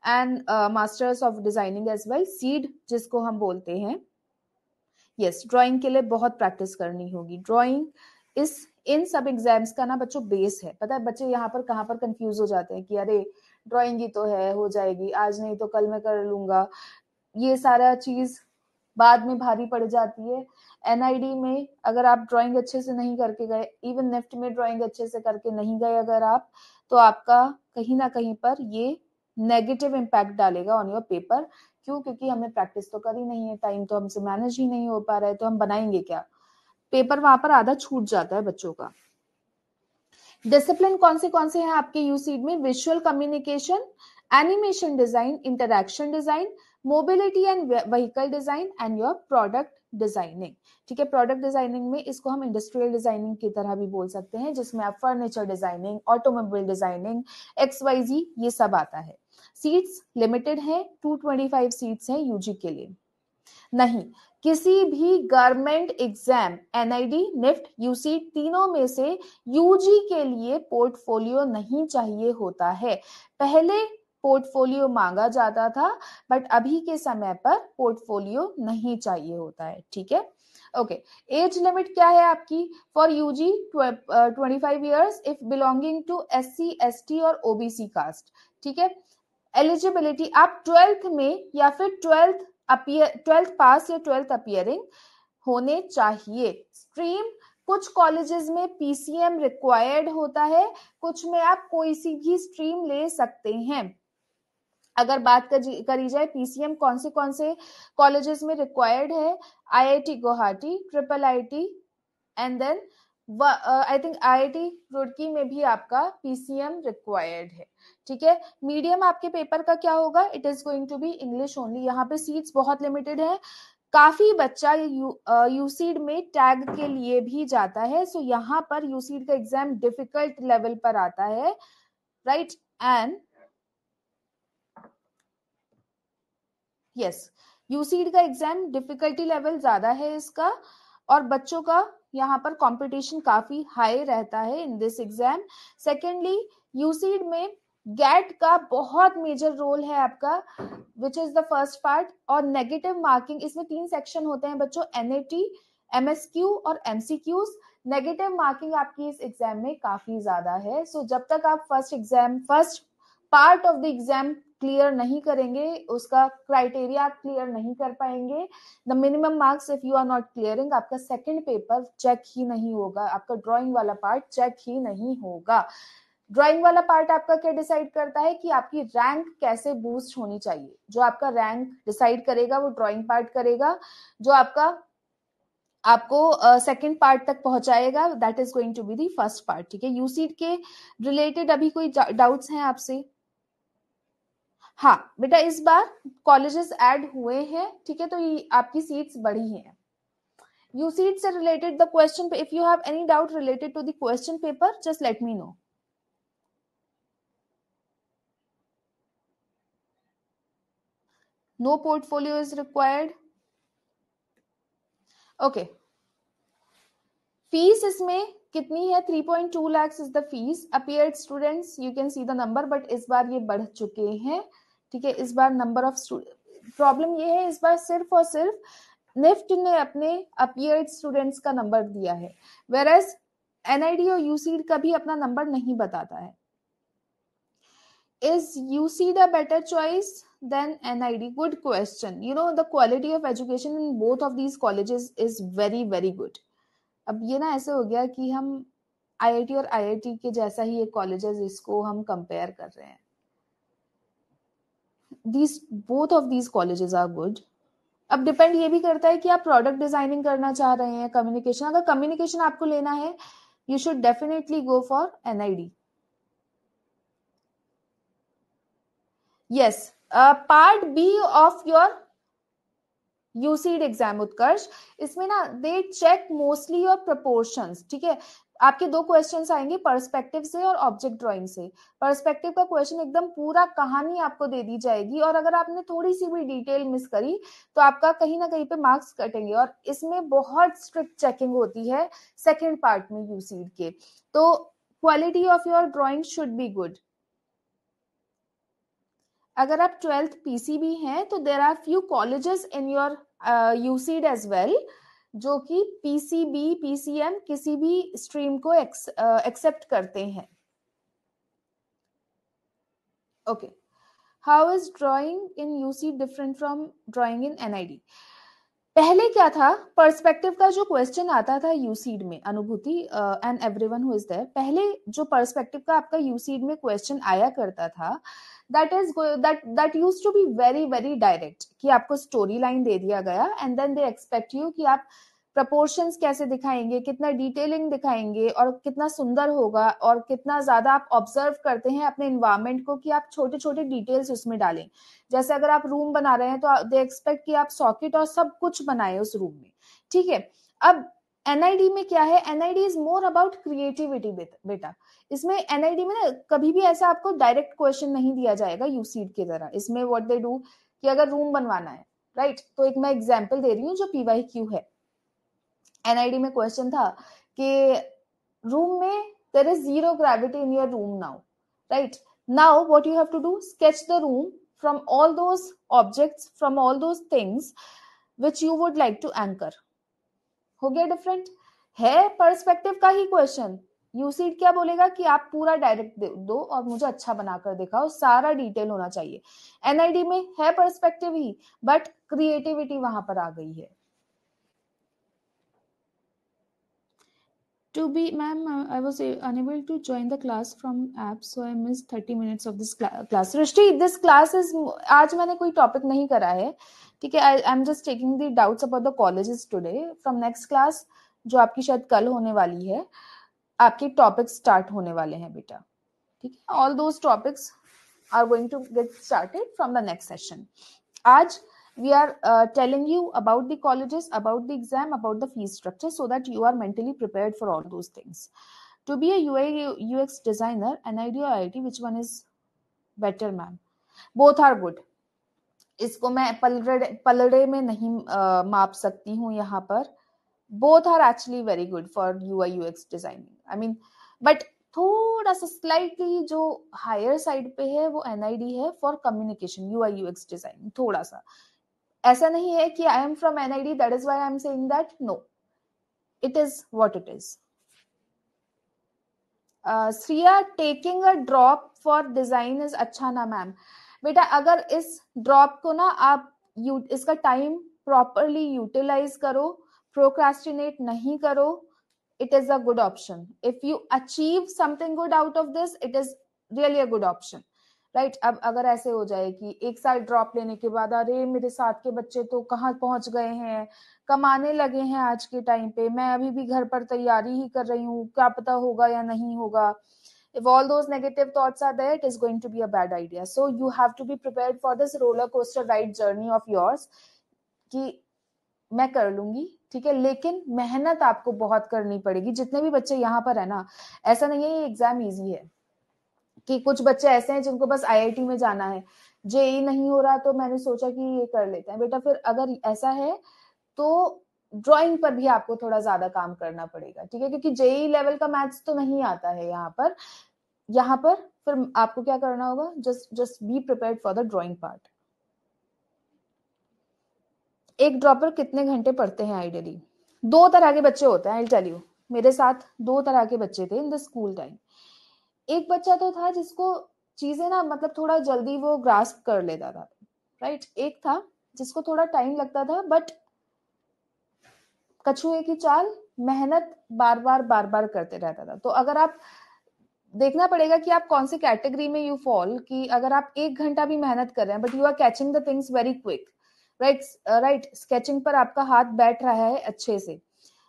[SPEAKER 1] and masters of designing as well, CEED जिसको हम बोलते हैं। यस, ड्राइंग के लिए बहुत प्रैक्टिस करनी होगी। ड्राइंग इन सब एग्जाम्स का ना बच्चों बेस है। पता है बच्चे यहाँ पर कहाँ पर कंफ्यूज हो जाते हैं कि अरे ड्राइंग ही तो है, हो जाएगी, आज नहीं तो कल मैं कर लूंगा, ये सारा चीज बाद में भारी पड़ जाती है। एनआईडी में अगर आप ड्राइंग अच्छे से नहीं करके गए, इवन निफ्ट में ड्राइंग अच्छे से करके नहीं गए अगर आप, तो आपका कहीं ना कहीं पर ये नेगेटिव इम्पैक्ट डालेगा ऑन योर पेपर। क्यों? क्योंकि हमने प्रैक्टिस तो करी नहीं है, टाइम तो हमसे मैनेज ही नहीं हो पा रहा है, तो हम बनाएंगे क्या? पेपर वहां पर आधा छूट जाता है बच्चों का। डिसिप्लिन कौन से हैं आपके यूसीड में? Visual communication, animation design, interaction design, mobility and vehicle design and your product designing. ठीक है, प्रोडक्ट डिजाइनिंग में इसको हम इंडस्ट्रियल डिजाइनिंग की तरह भी बोल सकते हैं, जिसमें आप furniture designing, automobile designing, XYZ ये सब आता है। सीट्स लिमिटेड है, 225 सीट्स है यूजी के लिए। नहीं, किसी भी गवर्नमेंट एग्जाम, एनआईडी, निफ्ट, यूसी तीनों में से यूजी के लिए पोर्टफोलियो नहीं चाहिए होता है। पहले पोर्टफोलियो मांगा जाता था, बट अभी के समय पर पोर्टफोलियो नहीं चाहिए होता है। ठीक है, ओके। एज लिमिट क्या है आपकी for UG? 25 years if belonging to SC, ST और OBC कास्ट। ठीक है, एलिजिबिलिटी आप 12th में या फिर 12th पास या 12th अपियरिंग होने चाहिए। स्ट्रीम, कुछ कॉलेजेस में PCM रिक्वायर्ड होता है, कुछ में आप कोई सी भी स्ट्रीम ले सकते हैं। अगर बात करी जाए PCM कौन से कॉलेजेस में रिक्वायर्ड है, IIT Guwahati, IIIT and then I think IIT Roorkee में भी आपका PCM रिक्वायर्ड है। ठीक है, मीडियम आपके पेपर का क्या होगा? It is going to be English only. यहाँ पे सीट्स बहुत लिमिटेड है, काफी बच्चा यूसीड में टैग के लिए भी जाता है, सो यहाँ पर यूसीड का एग्जाम डिफिकल्ट लेवल पर आता है, राइट? एंड यस, यूसीड का एग्जाम डिफिकल्टी लेवल ज्यादा है इसका, और बच्चों का यहाँ पर कंपटीशन काफी हाई रहता है इन दिस एग्जाम। सेकेंडली, यूसीड में गेट का बहुत मेजर रोल है आपका, which is the first part. और नेगेटिव मार्किंग, इसमें 3 सेक्शन होते हैं बच्चों, NAT, MSQ और MCQs। नेगेटिव मार्किंग आपकी इस एग्जाम में काफी ज्यादा है, सो जब तक आप first part of the exam clear नहीं करेंगे, उसका क्राइटेरिया क्लियर नहीं कर पाएंगे, the minimum marks if you are not clearing, आपका सेकंड पेपर चेक ही नहीं होगा, आपका ड्राइंग वाला पार्ट चेक ही नहीं होगा। ड्राइंग वाला पार्ट आपका क्या डिसाइड करता है कि आपकी रैंक कैसे बूस्ट होनी चाहिए। जो आपका रैंक डिसाइड करेगा वो ड्राइंग पार्ट करेगा, जो आपको सेकंड पार्ट तक पहुंचाएगा, that is going to be the first part. ठीक है, यूसीड के रिलेटेड अभी कोई डाउट्स हैं आपसे? हाँ बेटा, इस बार कॉलेजेस ऐड हुए हैं, ठीक है, तो ये आपकी सीट्स बढ़ी हैं। यूसीड से related the question, if you have any doubt related to the question paper, just let me know. No portfolio is required. Okay. Fees इसमें कितनी है? 3.2 lakhs is the fees. Appeared students, you can see the number, but इस बार ये बढ़ चुके हैं। ठीक है, इस बार नंबर ऑफ प्रॉब्लम ये है, इस बार सिर्फ और सिर्फ निफ्ट ने अपने अपीयर्ड स्टूडेंट्स का नंबर दिया है, वेरएज एनआईडी और यूसीड का भी अपना नंबर नहीं बताता है। Is UCD a better choice than NID? Good question. You know, the quality of education in both of these colleges is very, very good. अब ये ना ऐसे हो गया कि हम IIT और IIT के जैसा ही एक कॉलेजेस इसको हम कंपेयर कर रहे हैं। Both of these colleges are good. अब डिपेंड ये भी करता है कि आप प्रोडक्ट डिजाइनिंग करना चाह रहे हैं, कम्युनिकेशन, अगर कम्युनिकेशन आपको लेना है, you should definitely go for NID. Yes, part B of your UCD exam Utkarsh, इसमें ना they check mostly your proportions. ठीक है, आपके 2 क्वेश्चंस आएंगे, पर्सपेक्टिव से और ऑब्जेक्ट ड्राइंग से। पर्सपेक्टिव का क्वेश्चन एकदम पूरा कहानी आपको दे दी जाएगी, और अगर आपने थोड़ी सी भी डिटेल मिस करी तो आपका कहीं ना कहीं पे मार्क्स कटेंगे, और इसमें बहुत स्ट्रिक्ट चेकिंग होती है सेकेंड पार्ट में यूसीड के। तो quality of your drawing should be good. अगर आप 12th PCB हैं तो there are few colleges in your UCEED as well, जो कि PCB PCM किसी भी स्ट्रीम को एक्सेप्ट करते हैं। Okay, how is drawing in UCEED different from drawing in NID? पहले क्या था, पर्सपेक्टिव का जो क्वेश्चन आता था यूसीड में, Anubhuti and everyone who is there, पहले जो पर्सपेक्टिव का आपका यूसीड में क्वेश्चन आया करता था, that used to be very very direct, कि आपको स्टोरी लाइन दे दिया गया and then they expect you कि आप प्रपोर्शंस कैसे दिखाएंगे, कितना डिटेलिंग दिखाएंगे और कितना सुंदर होगा, और कितना ज्यादा आप ऑब्जर्व करते हैं अपने इन्वायरमेंट को कि आप छोटे छोटे डिटेल्स उसमें डालें। जैसे अगर आप रूम बना रहे हैं तो दे एक्सपेक्ट कि आप सॉकेट और सब कुछ बनाए उस रूम में, ठीक है। अब एनआईडी में क्या है, NID is more about creativity बेटा। इसमें एनआईडी में ना कभी भी ऐसा आपको डायरेक्ट क्वेश्चन नहीं दिया जाएगा यूसीड की तरह। इसमें व्हाट दे डू कि अगर रूम बनवाना है, राइट, तो एक मैं एग्जांपल दे रही हूँ जो पीवाईक्यू है। एनआईडी में क्वेश्चन था कि रूम में there is zero gravity in your room now, right. Now what you have to do, sketch the room from all those objects, from all those things which you would like to anchor. हो गया different है, perspective का ही question. यूसीड क्या बोलेगा कि आप पूरा direct दो और मुझे अच्छा बनाकर दिखाओ, सारा डिटेल होना चाहिए। एनआईडी में है पर्सपेक्टिव ही, बट क्रिएटिविटी वहां पर आ गई है। To be, ma'am, I was unable to join the class from app, so I missed 30 minutes of this class. Srishti, this class is, आज मैंने कोई टॉपिक नहीं करा है, ठीक है। आई am just taking the doubts about the colleges today. From next class जो आपकी शायद कल होने वाली है, आपके टॉपिक स्टार्ट होने वाले हैं बेटा, ठीक है। All those topics are going to get started from the next session. आज we are telling you about the colleges, about the exam, about the fee structure, so that you are mentally prepared for all those things. To be a UI UX designer, NID or IIT, which one is better, ma'am? Both are good. इसको मैं पलड़े में नहीं माप सकती हूँ यहाँ पर। Both are actually very good for UI UX designing. I mean, but थोड़ा सा स्लाइटली जो हायर साइड पे है वो NID है for communication, UI UX designing. थोड़ा सा ऐसा नहीं है कि I am from NID, that is why I am saying that, no, it is what it is. Shriya, taking a drop for design is अच्छा ना मैम? बेटा अगर इस ड्रॉप को ना आप इसका टाइम प्रॉपरली यूटिलाइज करो, प्रोक्रास्टिनेट नहीं करो, it is a good option. If you achieve something good out of this, it is really a good option, right? अब अगर ऐसे हो जाए कि एक साल ड्रॉप लेने के बाद अरे मेरे साथ के बच्चे तो कहाँ पहुंच गए हैं, कमाने लगे हैं आज के टाइम पे, मैं अभी भी घर पर तैयारी ही कर रही हूँ, क्या पता होगा या नहीं होगा। If all those negative thoughts are there, it is going to be a bad idea. So you have to be prepared for this roller coaster ride journey of yours कि मैं कर लूंगी, ठीक है, लेकिन मेहनत आपको बहुत करनी पड़ेगी। जितने भी बच्चे यहाँ पर है ना, ऐसा नहीं है ये एग्जाम इजी है, कि कुछ बच्चे ऐसे हैं जिनको बस IIT में जाना है, जेई नहीं हो रहा तो मैंने सोचा कि ये कर लेते हैं। बेटा फिर अगर ऐसा है तो ड्राइंग पर भी आपको थोड़ा ज्यादा काम करना पड़ेगा, ठीक है, क्योंकि जेई लेवल का मैथ्स तो नहीं आता है यहाँ पर फिर आपको क्या करना होगा, just be prepared for the drawing part. एक ड्रॉपर कितने घंटे पढ़ते हैं आइडियली? दो तरह के बच्चे होते हैं, आई टेल यू। मेरे साथ दो तरह के बच्चे थे इन द स्कूल टाइम। एक बच्चा तो था जिसको चीजें ना मतलब थोड़ा जल्दी वो ग्रास्प कर लेता था, राइट। एक था जिसको थोड़ा टाइम लगता था, बट कछुए की चाल, मेहनत बार बार करते रहता था। तो अगर आप देखना पड़ेगा कि आप कौन सी कैटेगरी में यू फॉल, कि अगर आप 1 घंटा भी मेहनत कर रहे हैं but you are catching the things very quick, right, sketching पर आपका हाथ बैठ रहा है अच्छे से,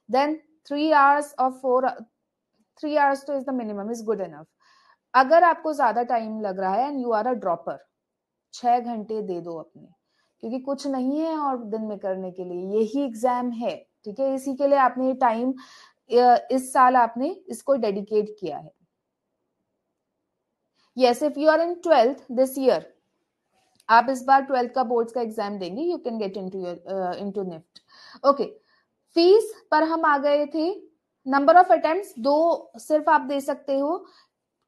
[SPEAKER 1] देन 3 hours और 3 hours तो is the minimum, is good enough. अगर आपको ज्यादा टाइम लग रहा है and you are a dropper, 6 घंटे दे दो अपने, क्योंकि कुछ नहीं है और दिन में करने के लिए, यही एग्जाम है, ठीक है। इसी के लिए आपने टाइम इस साल आपने इसको डेडिकेट किया है। Yes, if you are in 12th this year, आप इस बार 12th का बोर्ड्स का एग्जाम देंगे, you can get into NIFT. Okay, fees पर हम आ गए थे। नंबर ऑफ अटेम्प्ट्स 2 सिर्फ आप दे सकते हो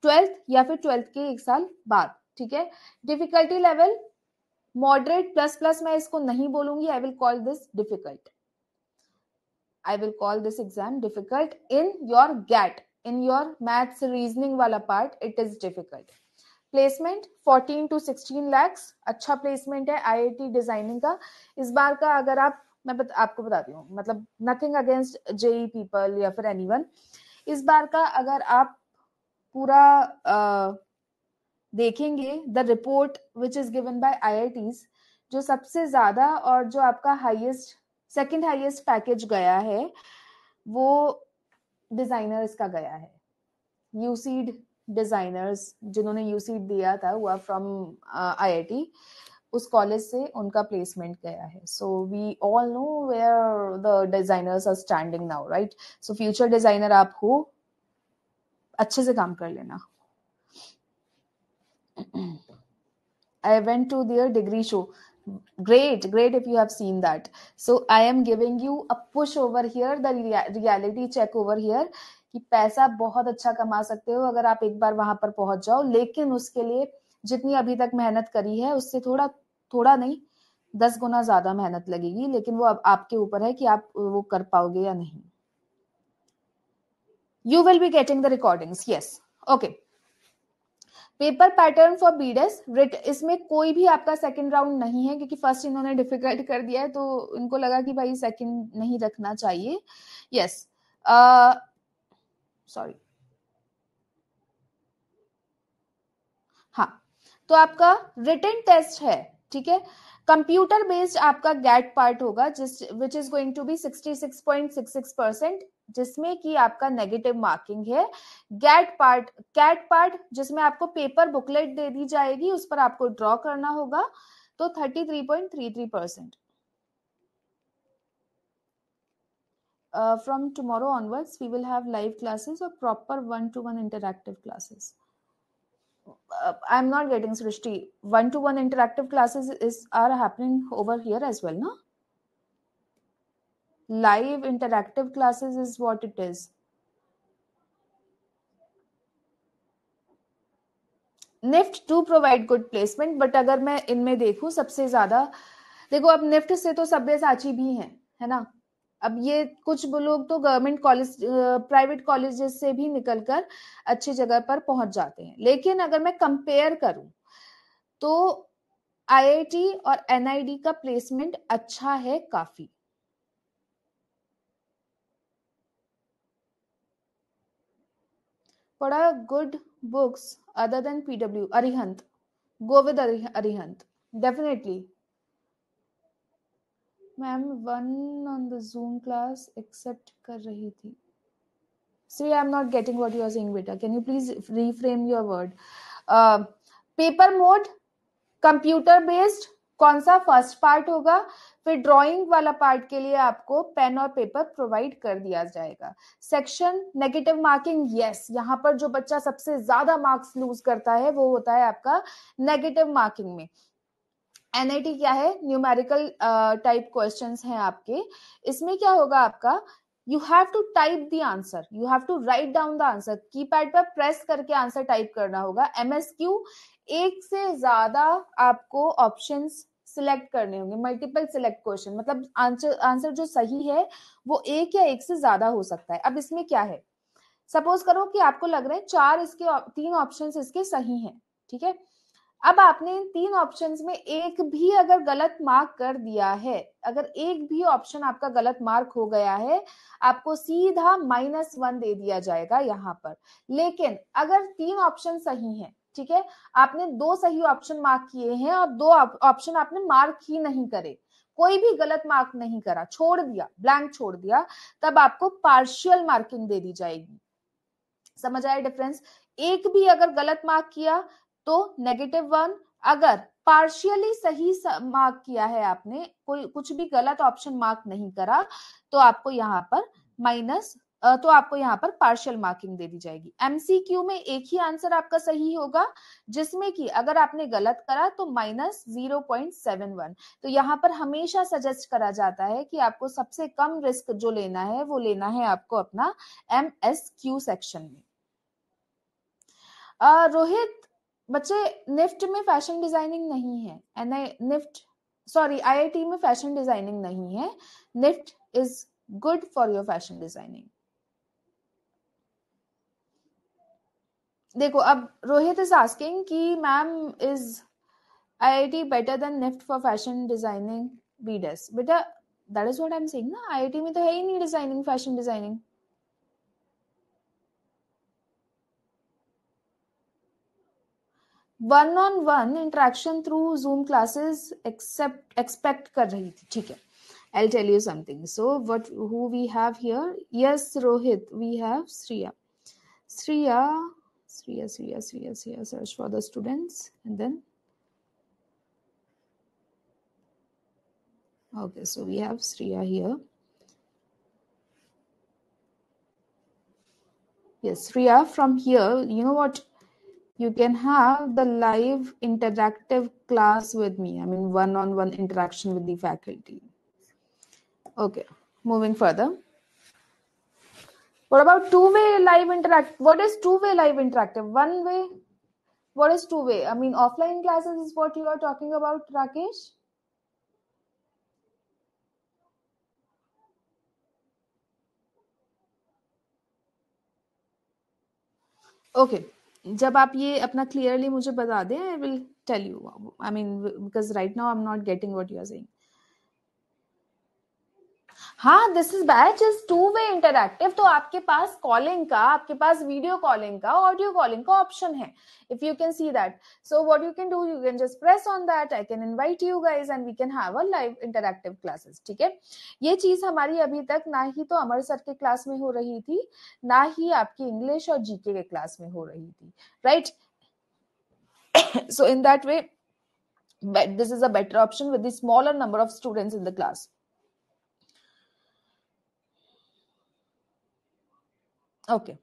[SPEAKER 1] 12th या फिर 12th के 1 साल बाद, ठीक है। Difficulty level moderate plus plus, मैं इसको नहीं बोलूंगी, I will call this difficult, I will call this exam difficult in your GAT, in your maths reasoning वाला पार्ट, it is difficult. Placement 14 to 16 lakhs, अच्छा प्लेसमेंट है IIT डिजाइनिंग का इस बार का। अगर आप, मैं आपको बताती हूँ, मतलब नथिंग अगेंस्ट जेई पीपल या फिर एनीवन, इस बार का अगर आप पूरा देखेंगे the report which is given by IITs, जो सबसे ज्यादा और जो आपका हाईएस्ट सेकंड हाईएस्ट पैकेज गया है वो डिजाइनर्स का गया है, यूसीड डिजाइनर्स जिन्होंने यूसीड दिया था वो फ्रॉम आईआईटी, उस कॉलेज से उनका प्लेसमेंट गया है. So we all know where the designers are standing now, right? So future designer आप हो, अच्छे से काम कर लेना. I went to their degree show. Great if you have seen that. So I am giving you a push over here, the reality check over here, कि पैसा बहुत अच्छा कमा सकते हो अगर आप एक बार वहां पर पहुंच जाओ, लेकिन उसके लिए जितनी अभी तक मेहनत करी है उससे थोड़ा नहीं 10 गुना ज्यादा मेहनत लगेगी, लेकिन वो अब आपके ऊपर है कि आप वो कर पाओगे या नहीं. You will be getting the recordings. Yes. Okay. Paper pattern for BDes writ, इसमें कोई भी आपका सेकंड राउंड नहीं है क्योंकि फर्स्ट इन्होंने डिफिकल्ट कर दिया है तो इनको लगा कि भाई सेकंड नहीं रखना चाहिए. यस, सॉरी, हाँ, तो आपका रिटन टेस्ट है, ठीक है, कंप्यूटर बेस्ड आपका गैट पार्ट होगा which is going to be 66.66%, जिसमें कि आपका नेगेटिव मार्किंग है. कैट पार्ट जिसमें आपको पेपर बुकलेट दे दी जाएगी, उस पर आपको ड्रॉ करना होगा, तो 33.33%. From tomorrow onwards we will have live classes or proper one-to-one interactive classes. I'm not getting Srishti. One-to-one interactive classes are happening over here as well, no? Live interactive classes is what it is. NIFT to provide good placement, but अगर मैं इनमें देखूं सबसे ज्यादा, देखो अब NIFT से तो सब्यसाची भी है ना. अब ये कुछ लोग तो गवर्नमेंट कॉलेज प्राइवेट कॉलेजेस से भी निकलकर अच्छी जगह पर पहुंच जाते हैं, लेकिन अगर मैं कंपेयर करूं तो आईआईटी और एनआईडी का प्लेसमेंट अच्छा है काफी. What are good books other than PW? Arihant. Go with Arihant. Definitely. Ma'am, one on the Zoom class accept कर रही थी. See, I'm not getting what you are saying, beta. Can you please reframe your word? Paper mode, computer based, कौन सा first part होगा. फिर drawing वाला part के लिए आपको पेन और पेपर प्रोवाइड कर दिया जाएगा. सेक्शन नेगेटिव मार्किंग, यस, यहाँ पर जो बच्चा सबसे ज्यादा मार्क्स लूज करता है वो होता है आपका नेगेटिव मार्किंग में. एनआईटी क्या है, न्यूमेरिकल टाइप क्वेश्चंस हैं आपके. इसमें क्या होगा आपका, you have to type the answer, you have to write down the answer. Keypad पर प्रेस करके आंसर टाइप करना होगा. एमएसक्यू, एक से ज्यादा आपको ऑप्शंस सिलेक्ट करने होंगे, मल्टीपल सिलेक्ट क्वेश्चन, मतलब आंसर जो सही है वो एक या एक से ज्यादा हो सकता है. अब इसमें क्या है, सपोज करो कि आपको लग रहा है 3 ऑप्शंस इसके सही हैं, ठीक है. अब आपने इन 3 ऑप्शंस में एक भी अगर गलत मार्क कर दिया है, अगर एक भी ऑप्शन आपका गलत मार्क हो गया है, आपको सीधा -1 दे दिया जाएगा यहाँ पर. लेकिन अगर 3 ऑप्शन सही हैं, ठीक है, आपने 2 सही ऑप्शन मार्क किए हैं और 2 ऑप्शन आपने मार्क ही नहीं करे, कोई भी गलत मार्क नहीं करा, छोड़ दिया, ब्लैंक छोड़ दिया, तब आपको पार्शियल मार्किंग दे दी जाएगी. समझ आया डिफरेंस? एक भी अगर गलत मार्क किया तो -1, अगर पार्शियली सही मार्क किया है आपने, कोई कुछ भी गलत ऑप्शन मार्क नहीं करा, तो आपको यहाँ पर पार्शियल मार्किंग दे दी जाएगी. एमसीक्यू में एक ही आंसर आपका सही होगा, जिसमें कि अगर आपने गलत करा तो -0.71. तो यहाँ पर हमेशा सजेस्ट करा जाता है कि आपको सबसे कम रिस्क जो लेना है वो लेना है आपको अपना एमएसक्यू सेक्शन में. रोहित, बच्चे निफ्ट में फैशन डिजाइनिंग नहीं है, आईआईटी में फैशन डिजाइनिंग नहीं है. NIFT is good for your fashion designing. देखो अब रोहित इज आस्किंग कि ma'am is IIT better than NIFT for fashion designing BDes. बेटा that is what I am saying ना, आईआईटी में तो है ही नहीं designing, fashion designing. one-on-one interaction through Zoom classes expect कर रही थी, ठीक है. I'll tell you something. So who we have here? Yes, Rohit, we have Shriya. Shriya, search for the students, and then okay, so we have Shriya here. Yes, Shriya, from here, you know what? You can have the live interactive class with me. I mean, one-on-one interaction with the faculty. Okay, moving further. What about two-way live interact? What is two-way live interactive? One way? What is two-way? I mean, offline classes is what you are talking about, Rakesh? Okay. जब आप ये अपना clearly मुझे बता दें, I will tell you. I mean, because right now I'm not getting what you are saying. हाँ, this is batch is two way interactive. तो आपके पास कॉलिंग का, आपके पास वीडियो कॉलिंग का, ऑडियो कॉलिंग का ऑप्शन है. If you can see that, so what you can do, you can just press on that. I can invite you guys and we can have a live interactive classes. ठीक है, ये चीज हमारी अभी तक ना ही तो अमर सर के क्लास में हो रही थी, ना ही आपकी इंग्लिश और जीके के क्लास में हो रही थी, right? So in that way, this is a better option with the smaller number of students in the class. Okay.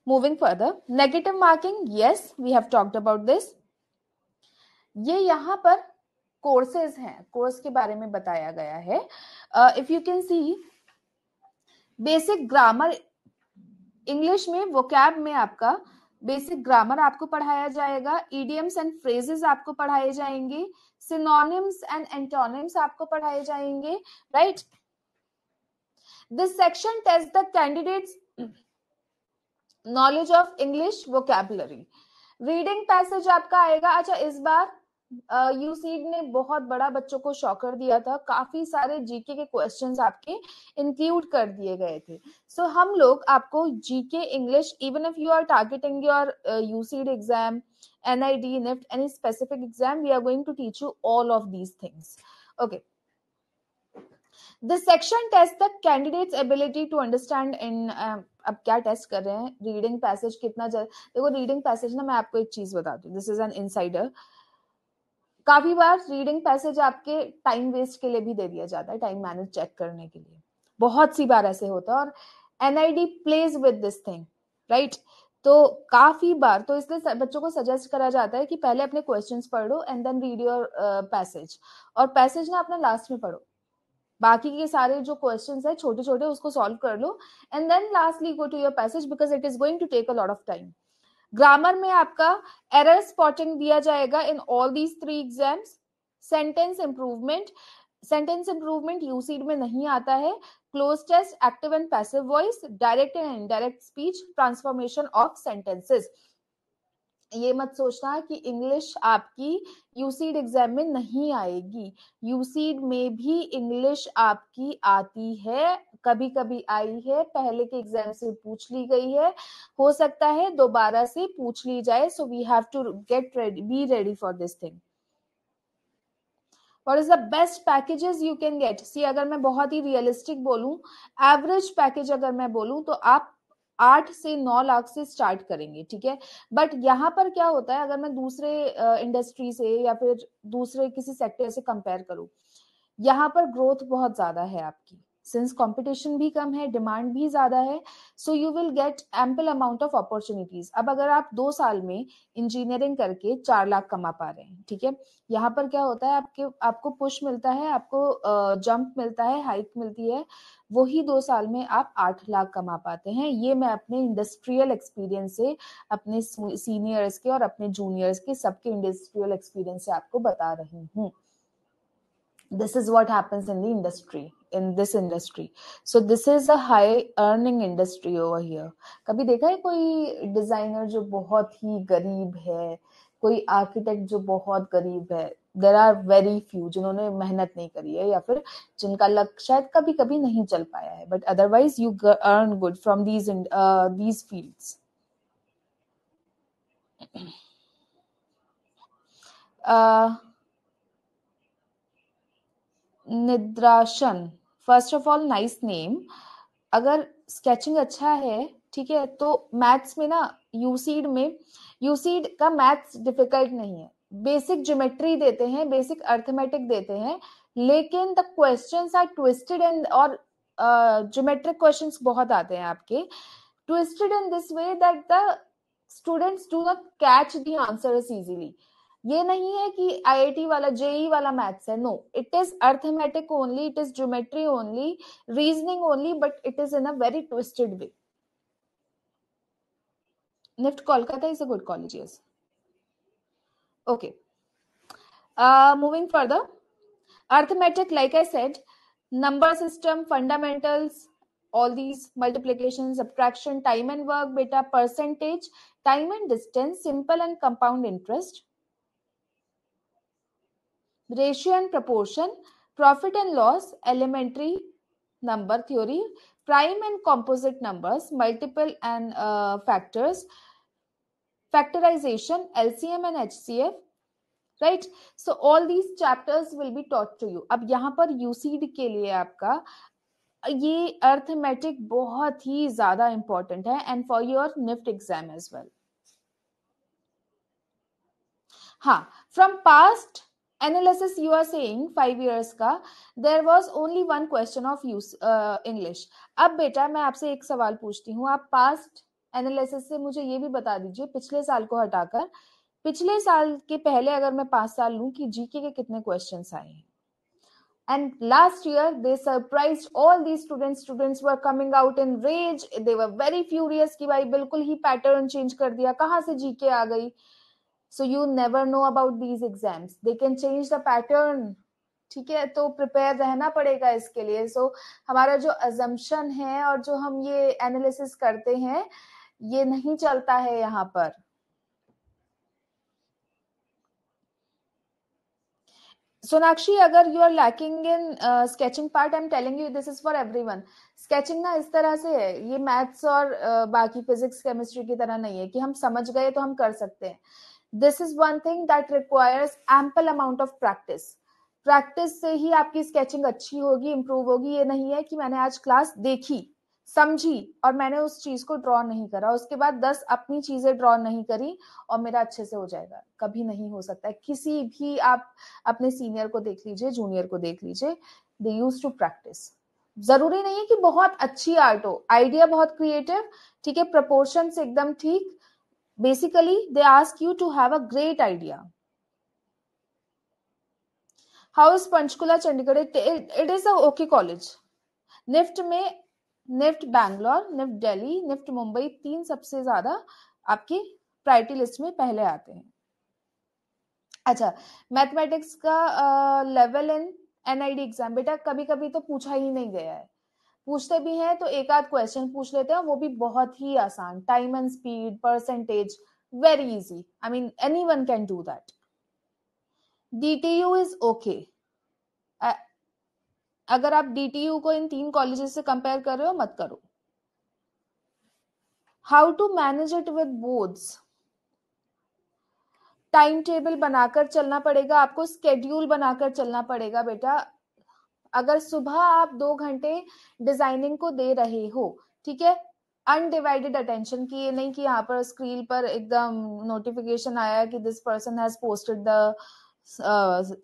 [SPEAKER 1] Moving further, negative marking, yes, we have talked about this. ये यहाँ पर courses हैं, course के बारे में बताया गया है. If you can C, basic grammar English में, वोकैब में आपका बेसिक ग्रामर आपको पढ़ाया जाएगा, इडियम्स एंड फ्रेजेस आपको पढ़ाए जाएंगे, सिनोनिम्स एंड एंटोनिम्स आपको पढ़ाए जाएंगे, right? This section test the candidates knowledge of English vocabulary. Reading passage आपका आएगा. अच्छा, इस बार यूसीड ने बहुत बड़ा बच्चों को शॉकर दिया था, काफी सारे जीके के क्वेश्चंस आपके इंक्लूड कर दिए गए थे. सो हम लोग आपको GK English, even if you are targeting your UCEED exam, NID, NIFT, any specific exam, we are going to teach you all of these things. Okay, this section test the candidates ability to understand in, अब क्या test कर रहे हैं, reading passage कितना देखो, reading passage ना, मैं आपको एक चीज बता दूं, दिस इज एन इनसाइडर. काफी बार रीडिंग पैसेज आपके टाइम वेस्ट के लिए भी दे दिया जाता है, टाइम मैनेज चेक करने के लिए. बहुत सी बार ऐसे होता है, और NID plays with this thing, right? तो काफी बार तो इसलिए बच्चों को सजेस्ट करा जाता है कि पहले अपने क्वेश्चंस पढ़ लो and then read your passage. और पैसेज ना अपना लास्ट में पढ़ो, बाकी के सारे जो क्वेश्चंस है छोटे छोटे उसको सॉल्व कर लो and then lastly go to your passage, because it is going to take a lot of time. Grammar में आपका एरर स्पॉटिंग दिया जाएगा in all these 3 exams. Sentence improvement UCEED में नहीं आता है. Cloze test, active and passive voice, direct and indirect speech, transformation of sentences. ये मत सोचना कि इंग्लिश आपकी यूसीड एग्जाम में नहीं आएगी. यूसीड में भी इंग्लिश आपकी आती है, कभी कभी आई है, पहले के एग्जाम से पूछ ली गई है, हो सकता है दोबारा से पूछ ली जाए. So we have to get ready, be ready for this thing. What is the best packages you can get? See, अगर मैं बहुत ही रियलिस्टिक बोलूं, एवरेज पैकेज अगर मैं बोलूं तो आप 8 से 9 लाख से स्टार्ट करेंगे, ठीक है? बट यहाँ पर क्या होता है, अगर मैं दूसरे इंडस्ट्री से या फिर दूसरे किसी सेक्टर से कंपेयर करूं, यहाँ पर ग्रोथ बहुत ज्यादा है आपकी, सिंस कंपटीशन भी कम है, डिमांड भी ज्यादा है. So you will get ample amount of opportunities. अब अगर आप 2 साल में इंजीनियरिंग करके 4 लाख कमा पा रहे हैं, ठीक है, यहाँ पर क्या होता है, आपको पुश मिलता है, आपको जंप मिलता है, हाइक मिलती है, वही 2 साल में आप 8 लाख कमा पाते हैं. ये मैं अपने इंडस्ट्रियल एक्सपीरियंस से, अपने सीनियर्स के और अपने जूनियर्स के सबके इंडस्ट्रियल एक्सपीरियंस से आपको बता रही हूँ. This is what happens in the industry, in this industry. So this is a high earning industry over here. कभी देखा है कोई डिजाइनर जो बहुत ही गरीब है, कोई आर्किटेक्ट जो बहुत गरीब है? देयर आर वेरी फ्यू जिन्होंने मेहनत नहीं करी है या फिर जिनका लक शायद कभी कभी नहीं चल पाया है, but otherwise you earn good from these fields. निद्राशन, first of all nice name. अगर स्केचिंग अच्छा है, ठीक है, तो मैथ्स में ना यूसीड का मैथ्स डिफिकल्ट नहीं है। बेसिक ज्योमेट्री देते हैं, बेसिक अर्थमेटिक देते हैं, लेकिन the questions are twisted and और ज्योमेट्रिक क्वेश्चंस बहुत आते हैं आपके, twisted in this way that the students do not catch the answers easily. ये नहीं है कि आईआईटी वाला जेई वाला मैथ्स है, no, it is arithmetic only, it is geometry only, reasoning only, but it is in a very twisted way. NIFT Kolkata is a good college, yes. Okay. Moving further, arithmetic, like I said, number system, fundamentals, all these multiplication, subtraction, time and work, beta, percentage, time and distance, simple and compound interest, ratio and proportion, profit and loss, elementary number theory, prime and composite numbers, multiple and factors, factorization, LCM and HCF, right? So all these chapters will be taught to you. अब यहाँ पर यूसीड के लिए आपका ये arithmetic बहुत ही ज्यादा important है, and for your NIFT exam as well. हाँ, from past analysis you are saying 5 years का, there was only one question of use English. अब बेटा मैं आपसे एक सवाल पूछती हूँ, आप पास्ट एनालिसिस से मुझे ये भी बता दीजिए, पिछले साल को हटाकर, पिछले साल के पहले अगर मैं 5 साल लूं कि जीके के कितने क्वेश्चंस आए हैं। And last year they surprised all these students were coming out in rage, they were very furious कि भाई बिल्कुल ही पैटर्न चेंज कर दिया, कहां से जीके आ गई। So you never know about these exams, they can change the pattern, ठीक है, तो प्रिपेयर रहना पड़ेगा इसके लिए। सो हमारा जो अजम्पशन है और जो हम ये एनालिसिस करते हैं, ये नहीं चलता है यहाँ पर। सोनाक्षी, अगर you are lacking in sketching part, I am telling you this is for everyone. Sketching ना इस तरह से है, ये मैथ्स और बाकी फिजिक्स केमिस्ट्री की तरह नहीं है कि हम समझ गए तो हम कर सकते हैं। This is one thing that requires ample amount of practice. Practice से ही आपकी स्केचिंग अच्छी होगी, इंप्रूव होगी। ये नहीं है कि मैंने आज क्लास देखी, समझी और मैंने उस चीज को ड्रॉ नहीं करा, उसके बाद 10 अपनी चीजें ड्रॉ नहीं करी और मेरा अच्छे से हो जाएगा, कभी नहीं हो सकता है। किसी भी आप अपने सीनियर को देख लीजिए, जूनियर को देख लीजिए, दे यूज टू प्रैक्टिस। जरूरी नहीं है कि बहुत अच्छी आर्ट हो, आइडिया बहुत क्रिएटिव, ठीक है, प्रपोर्शन से एकदम ठीक, basically they ask you to have a great idea. How is Panchkula Chandigarh? It is a okay college. NIFT में NIFT Bangalore, NIFT Delhi, NIFT Mumbai, 3 सबसे ज्यादा आपकी प्रायोरिटी लिस्ट में पहले आते हैं। अच्छा, मैथमेटिक्स का लेवल इन एनआईडी एग्जाम, बेटा कभी कभी तो पूछा ही नहीं गया है, पूछते भी हैं तो एक आध क्वेश्चन पूछ लेते हैं, वो भी बहुत ही आसान, time and speed, percentage, very easy, I mean anyone can do that. DTU is okay. अगर आप डीटीयू को इन 3 कॉलेजेस से कंपेयर कर रहे हो, मत करो। How to manage it with boards? Time table बनाकर चलना पड़ेगा आपको, स्केड्यूल बनाकर चलना पड़ेगा बेटा। अगर सुबह आप 2 घंटे डिजाइनिंग को दे रहे हो, ठीक है, अनडिवाइडेड अटेंशन की, ये नहीं कि यहाँ पर स्क्रीन पर एकदम नोटिफिकेशन आया कि this person has posted the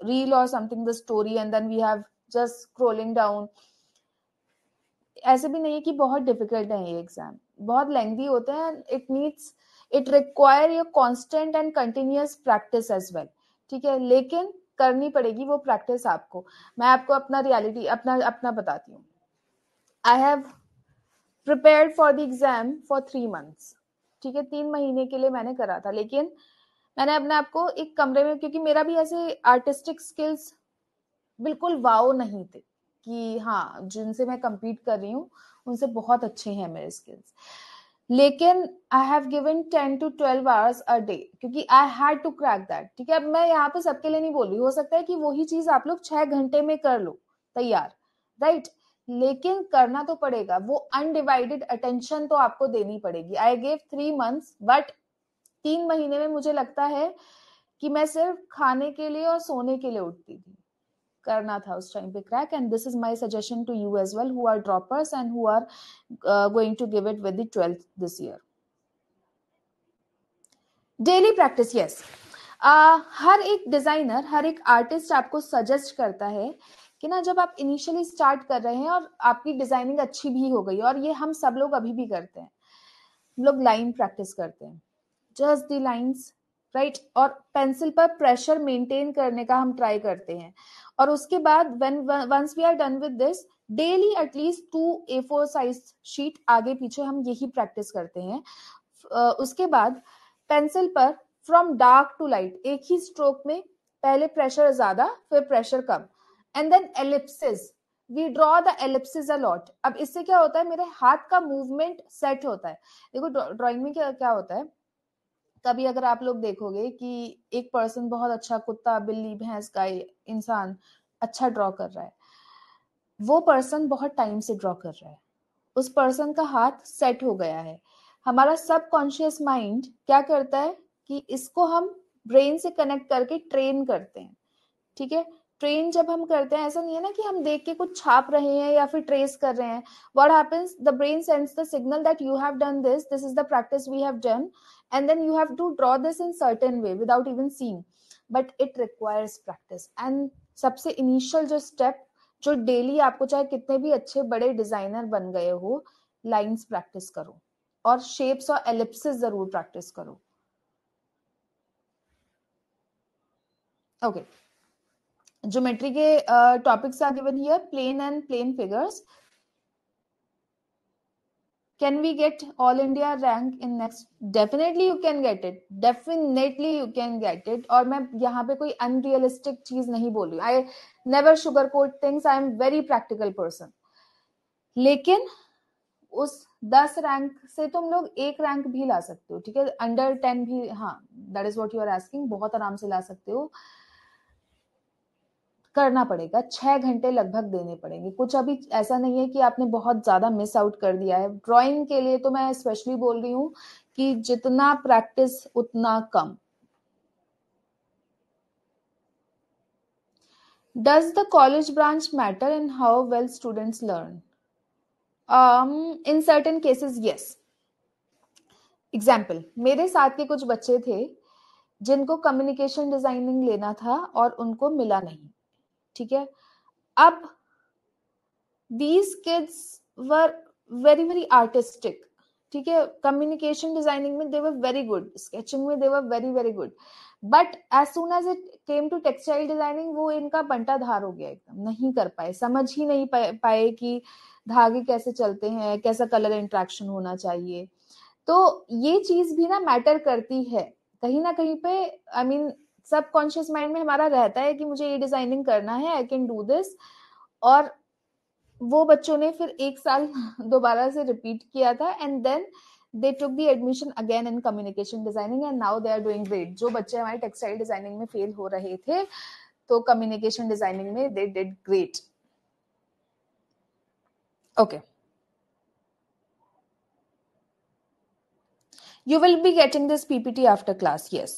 [SPEAKER 1] reel और something, the story, and then we have just scrolling down. ऐसे भी नहीं है कि बहुत डिफिकल्ट है ये एग्जाम, बहुत लेंथी होते हैं। It require your constant and continuous practice as well, ठीक है, लेकिन करनी पड़ेगी वो प्रैक्टिस आपको। मैं आपको अपना रियलिटी अपना बताती हूँ। I have prepared for the exam for 3 months, ठीक है, 3 महीने के लिए मैंने करा था, लेकिन मैंने अपने आप को एक कमरे में, क्योंकि मेरा भी ऐसे आर्टिस्टिक स्किल्स बिल्कुल वाओ नहीं थे कि हाँ जिनसे मैं compete कर रही हूँ उनसे बहुत अच्छे हैं मेरे स्किल्स, लेकिन I have given 10 to 12 hours a day, क्योंकि I had to crack that, ठीक है। अब मैं यहाँ पे सबके लिए नहीं बोल रही, हो सकता है कि वही चीज आप लोग 6 घंटे में कर लो तैयार, राइट, लेकिन करना तो पड़ेगा, वो अनडिवाइडेड अटेंशन तो आपको देनी पड़ेगी। आई गेव 3 months, बट 3 महीने में मुझे लगता है कि मैं सिर्फ खाने के लिए और सोने के लिए उठती थी, करना था उस टाइम पे crack, and this is my suggestion to you as well who are droppers and who are going to give it with the 12th this year. Daily practice, yes. हर एक डिजाइनर, हर एक आर्टिस्ट आपको suggest करता है कि ना जब आप इनिशियली स्टार्ट कर रहे हैं और आपकी डिजाइनिंग अच्छी भी हो गई, और ये हम सब लोग अभी भी करते हैं, हम लोग लाइन प्रैक्टिस करते हैं, जस्ट द लाइंस, राइट, और पेंसिल पर प्रेशर मेंटेन करने का हम ट्राई करते हैं. और उसके बाद when once we are done with this, daily at least 2 A4 size sheet आगे पीछे हम यही प्रैक्टिस करते हैं. उसके बाद पेंसिल पर फ्रॉम डार्क टू लाइट एक ही स्ट्रोक में पहले प्रेशर ज्यादा फिर प्रेशर कम, and then ellipses, we draw the ellipses a lot. अब इससे क्या होता है, मेरे हाथ का मूवमेंट सेट होता है. देखो ड्राइंग में क्या क्या होता है, कभी अगर आप लोग देखोगे कि एक पर्सन बहुत अच्छा, कुत्ता, बिल्ली, भैंस, गाय, इंसान अच्छा ड्रॉ कर रहा है, वो पर्सन बहुत टाइम से ड्रॉ कर रहा है, उस पर्सन का हाथ सेट हो गया है. हमारा सबकॉन्शियस माइंड क्या करता है कि इसको हम ब्रेन से कनेक्ट करके ट्रेन करते हैं. ठीक है, ट्रेन जब हम करते हैं, ऐसा नहीं है ना कि हम देख के कुछ छाप रहे हैं या फिर ट्रेस कर रहे हैं. What happens, the brain sends the signal that you have done this, this is the practice we have done, and then you have to draw this in certain way without even seeing, but it requires practice. And सबसे initial जो step, जो daily आपको, चाहे कितने भी अच्छे बड़े designer बन गए हो, लाइंस प्रैक्टिस करो और शेप्स और एलिप्सिस जरूर प्रैक्टिस करो. ओके, ज्योमेट्री के topics are given here, plane and plane figures. Can we get all India rank in next? Definitely you can get it. Definitely you can get it. और मैं यहाँ पे कोई unrealistic चीज नहीं बोल रही. I never sugarcoat things. I am very practical person. लेकिन उस 10 रैंक से तुम लोग एक रैंक भी ला सकते हो. ठीक है, अंडर 10 भी, हाँ, that is what you are asking, बहुत आराम से ला सकते हो. करना पड़ेगा, 6 घंटे लगभग देने पड़ेंगे. कुछ अभी ऐसा नहीं है कि आपने बहुत ज्यादा मिस आउट कर दिया है. ड्राइंग के लिए तो मैं स्पेशली बोल रही हूँ कि जितना प्रैक्टिस उतना कम. Does the college branch matter in how well students learn? In certain cases, yes. Example, मेरे साथ के कुछ बच्चे थे जिनको कम्युनिकेशन डिजाइनिंग लेना था और उनको मिला नहीं. ठीक है, अब these kids were very very artistic. ठीक है, कम्युनिकेशन डिजाइनिंग में they were very good, sketching में they were very very good, but as soon as it came to textile designing, वो इनका बंटा धार हो गया, एकदम नहीं कर पाए, समझ ही नहीं पाए कि धागे कैसे चलते हैं, कैसा कलर इंट्रैक्शन होना चाहिए. तो ये चीज भी ना मैटर करती है कहीं ना कहीं पे. आई मीन सबकॉन्शियस माइंड में हमारा रहता है कि मुझे ये डिजाइनिंग करना है, आई कैन डू दिस, और वो बच्चों ने फिर एक साल दोबारा से रिपीट किया था, and then they took the admission again in communication designing, and now they are doing great. जो बच्चे हमारे टेक्सटाइल डिजाइनिंग में फेल हो रहे थे, तो कम्युनिकेशन डिजाइनिंग में they did great. Okay, you will be getting this PPT after class. Yes.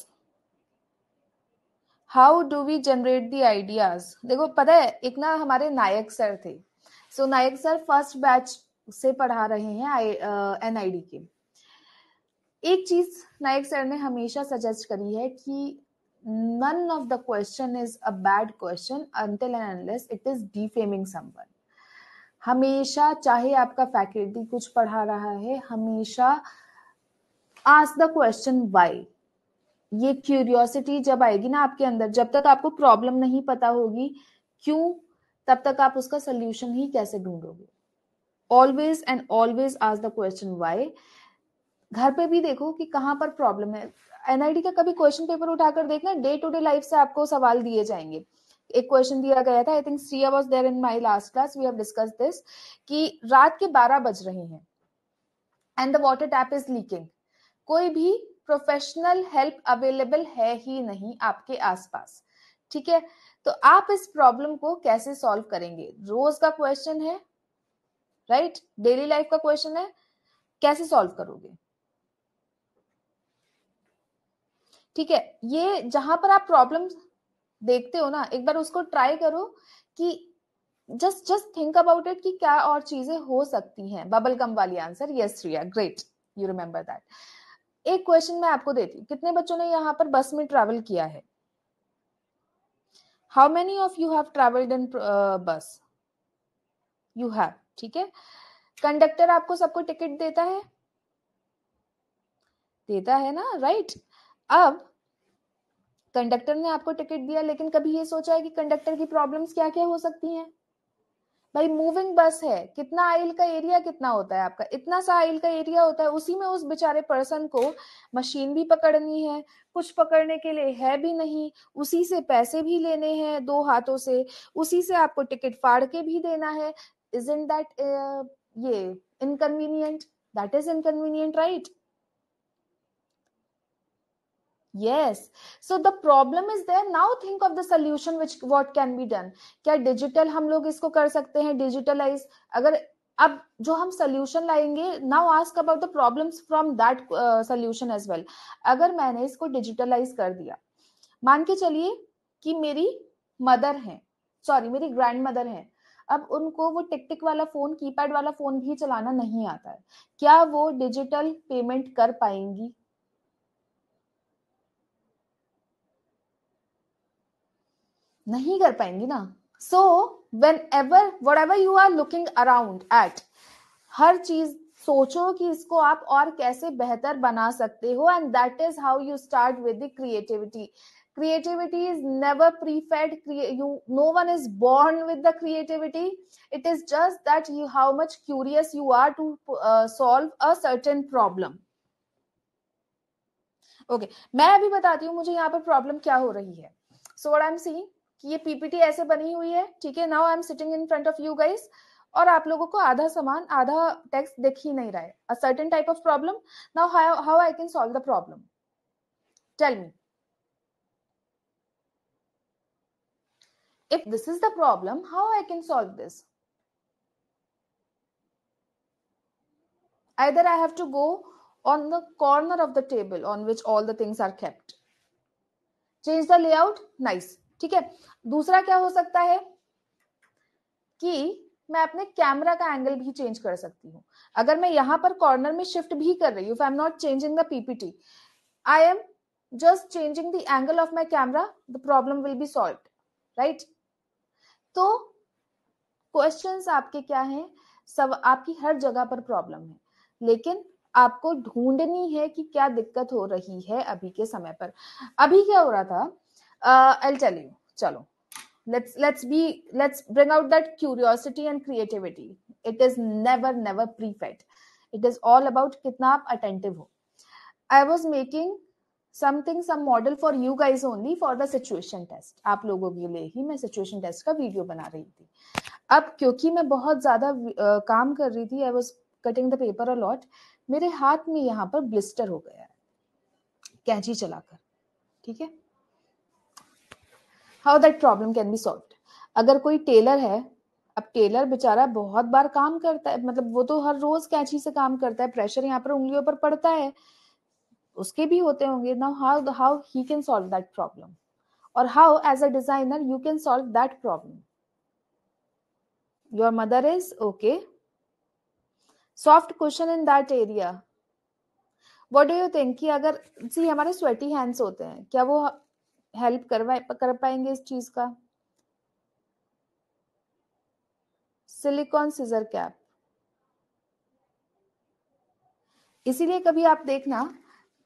[SPEAKER 1] How do we generate the ideas? देखो, पता है, एक ना हमारे नायक सर थे. सो नायक सर फर्स्ट बैच से पढ़ा रहे हैं NID के. एक चीज नायक सर ने हमेशा सजेस्ट करी है कि none of the question is a bad question until and unless it is defaming someone. हमेशा, चाहे आपका फैकल्टी कुछ पढ़ा रहा है, हमेशा ask the question why. ये क्यूरियोसिटी जब आएगी ना आपके अंदर, जब तक आपको प्रॉब्लम नहीं पता होगी क्यों, तब तक आप उसका सोल्यूशन ही कैसे ढूंढोगे. Always and always ask the question why. घर पे भी देखो कि कहाँ पर प्रॉब्लम है. NID का कभी क्वेश्चन पेपर उठाकर देखना, डे टू डे लाइफ से आपको सवाल दिए जाएंगे. एक क्वेश्चन दिया गया था, I think Shriya was there in my last class, we have discussed this, कि रात के 12 बज रहे हैं and the water tap is leaking. कोई भी प्रोफेशनल हेल्प अवेलेबल है ही नहीं आपके आसपास. ठीक है, तो आप इस प्रॉब्लम को कैसे सॉल्व करेंगे? रोज का क्वेश्चन है, राइट, डेली लाइफ का क्वेश्चन है, कैसे सॉल्व करोगे? ठीक है, ये जहां पर आप प्रॉब्लम, देखते हो ना, एक बार उसको ट्राई करो कि जस्ट थिंक अबाउट इट कि क्या और चीजें हो सकती हैं। बबल गम वाली answer, yes Shriya, great, you remember that. एक क्वेश्चन मैं आपको देती हूँ, कितने बच्चों ने यहाँ पर बस में ट्रैवल किया है? How many of you have travelled in bus? You have, ठीक है। कंडक्टर आपको सबको टिकट देता है? देता है ना, राइट। अब कंडक्टर ने आपको टिकट दिया, लेकिन कभी ये सोचा है कि कंडक्टर की प्रॉब्लम्स क्या क्या हो सकती हैं? भाई मूविंग बस है, कितना आइल का एरिया कितना होता है आपका? इतना सा आइल का एरिया होता है, उसी में उस बेचारे पर्सन को मशीन भी पकड़नी है, कुछ पकड़ने के लिए है भी नहीं, उसी से पैसे भी लेने हैं दो हाथों से, उसी से आपको टिकट फाड़ के भी देना है। Isn't that ये inconvenient? That is inconvenient, right? Yes. So the problem is there. Now think of the solution which what can be done. क्या डिजिटल हम लोग इसको कर सकते हैं, डिजिटलाइज? अगर अब जो हम सोल्यूशन लाएंगे, now ask about the problems from that solution as well. अगर मैंने इसको डिजिटलाइज कर दिया, मान के चलिए कि मेरी मदर है, सॉरी मेरी ग्रैंड मदर है, अब उनको वो टिक टिक वाला फोन, कीपैड वाला फोन भी चलाना नहीं आता है, क्या वो डिजिटल पेमेंट कर पाएंगी? नहीं कर पाएंगी ना। So whenever whatever you are looking around at, हर चीज सोचो कि इसको आप और कैसे बेहतर बना सकते हो, and that is how you start with the creativity. Creativity is never pre-fed. No one is born with the creativity. It is just that you how much curious you are to solve a certain problem. Okay, मैं अभी बताती हूँ मुझे यहाँ पर problem क्या हो रही है। So what I am seeing कि ये पीपीटी ऐसे बनी हुई है, ठीक है। Now I am sitting in front of you guys, और आप लोगों को आधा सामान, आधा टेक्स्ट दिख ही नहीं रहा है। A certain type of problem. Now how I can solve the problem, tell me. If this is the problem, how I can solve this? Either I have to go on the corner of the table on which all the things are kept, change the layout, nice, ठीक है। दूसरा क्या हो सकता है कि मैं अपने कैमरा का एंगल भी चेंज कर सकती हूँ। अगर मैं यहाँ पर कॉर्नर में शिफ्ट भी कर रही हूँ, if I'm not changing the PPT, I am just changing the angle of my camera, the problem will be solved, right? तो क्वेश्चंस आपके क्या हैं, सब आपकी हर जगह पर प्रॉब्लम है, लेकिन आपको ढूंढनी है कि क्या दिक्कत हो रही है अभी के समय पर। अभी क्या हो रहा था, I'll tell you, चलो let's bring out that curiosity and creativity. It is never pre-fed. It is all about कितना आप attentive हो। I was making some model for you guys only for the situation test. आप लोगों के लिए ही मैं situation test का video बना रही थी। अब क्योंकि मैं बहुत ज्यादा काम कर रही थी, I was cutting the paper a lot, मेरे हाथ में यहाँ पर ब्लिस्टर हो गया है कैंची चलाकर, ठीक है। How that problem can be solved? अगर कोई टेलर है, अब टेलर बेचारा बहुत बार काम करता है, मतलब वो तो हर रोज कैंची से काम करता है, प्रेशर यहाँ पर उंगलियों पर पड़ता है, उसके भी होते होंगे। Now how he can solve that problem, और how as a designer you can solve that problem. Your mother is okay, soft question in that area. What do you think कि अगर सी हमारे स्वेटी हैंड्स होते हैं, क्या वो help कर पाएंगे इस चीज का? सिलिकॉन सीजर कैप। इसीलिए कभी आप देखना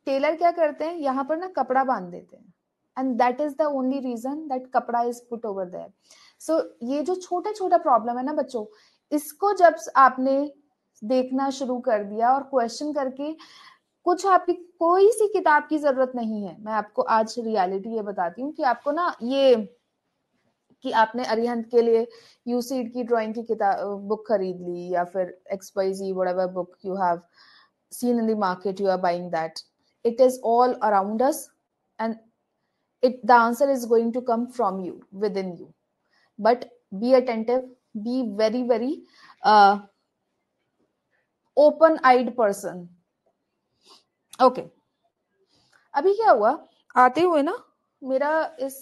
[SPEAKER 1] टेलर क्या करते हैं, यहाँ पर ना कपड़ा बांध देते हैं, and that is the only reason that कपड़ा is put over there. So ये जो छोटा छोटा प्रॉब्लम है ना बच्चों, इसको जब आपने देखना शुरू कर दिया और क्वेश्चन करके, कुछ आपकी कोई सी किताब की जरूरत नहीं है। मैं आपको आज रियलिटी ये बताती हूँ कि आपको ना ये कि आपने अरिहंत के लिए यूसीड की ड्राइंग की किताब बुक खरीद ली, या फिर XYZ whatever book you have seen in the market, you are buying that. It is all around us, and the answer is going to come from you, within you. But be attentive, be very open-eyed person. Okay. अभी क्या हुआ, आते हुए ना मेरा इस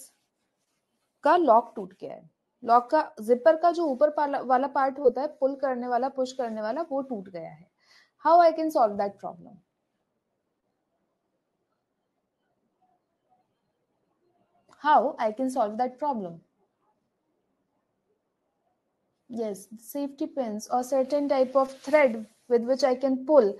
[SPEAKER 1] का lock टूट गया है, लॉक का जिपर का जो ऊपर वाला पार्ट होता है, पुल करने वाला, पुश करने वाला, वो टूट गया है. How I can solve that problem? How I can solve that problem? Yes, safety pins or certain type of thread with which I can pull,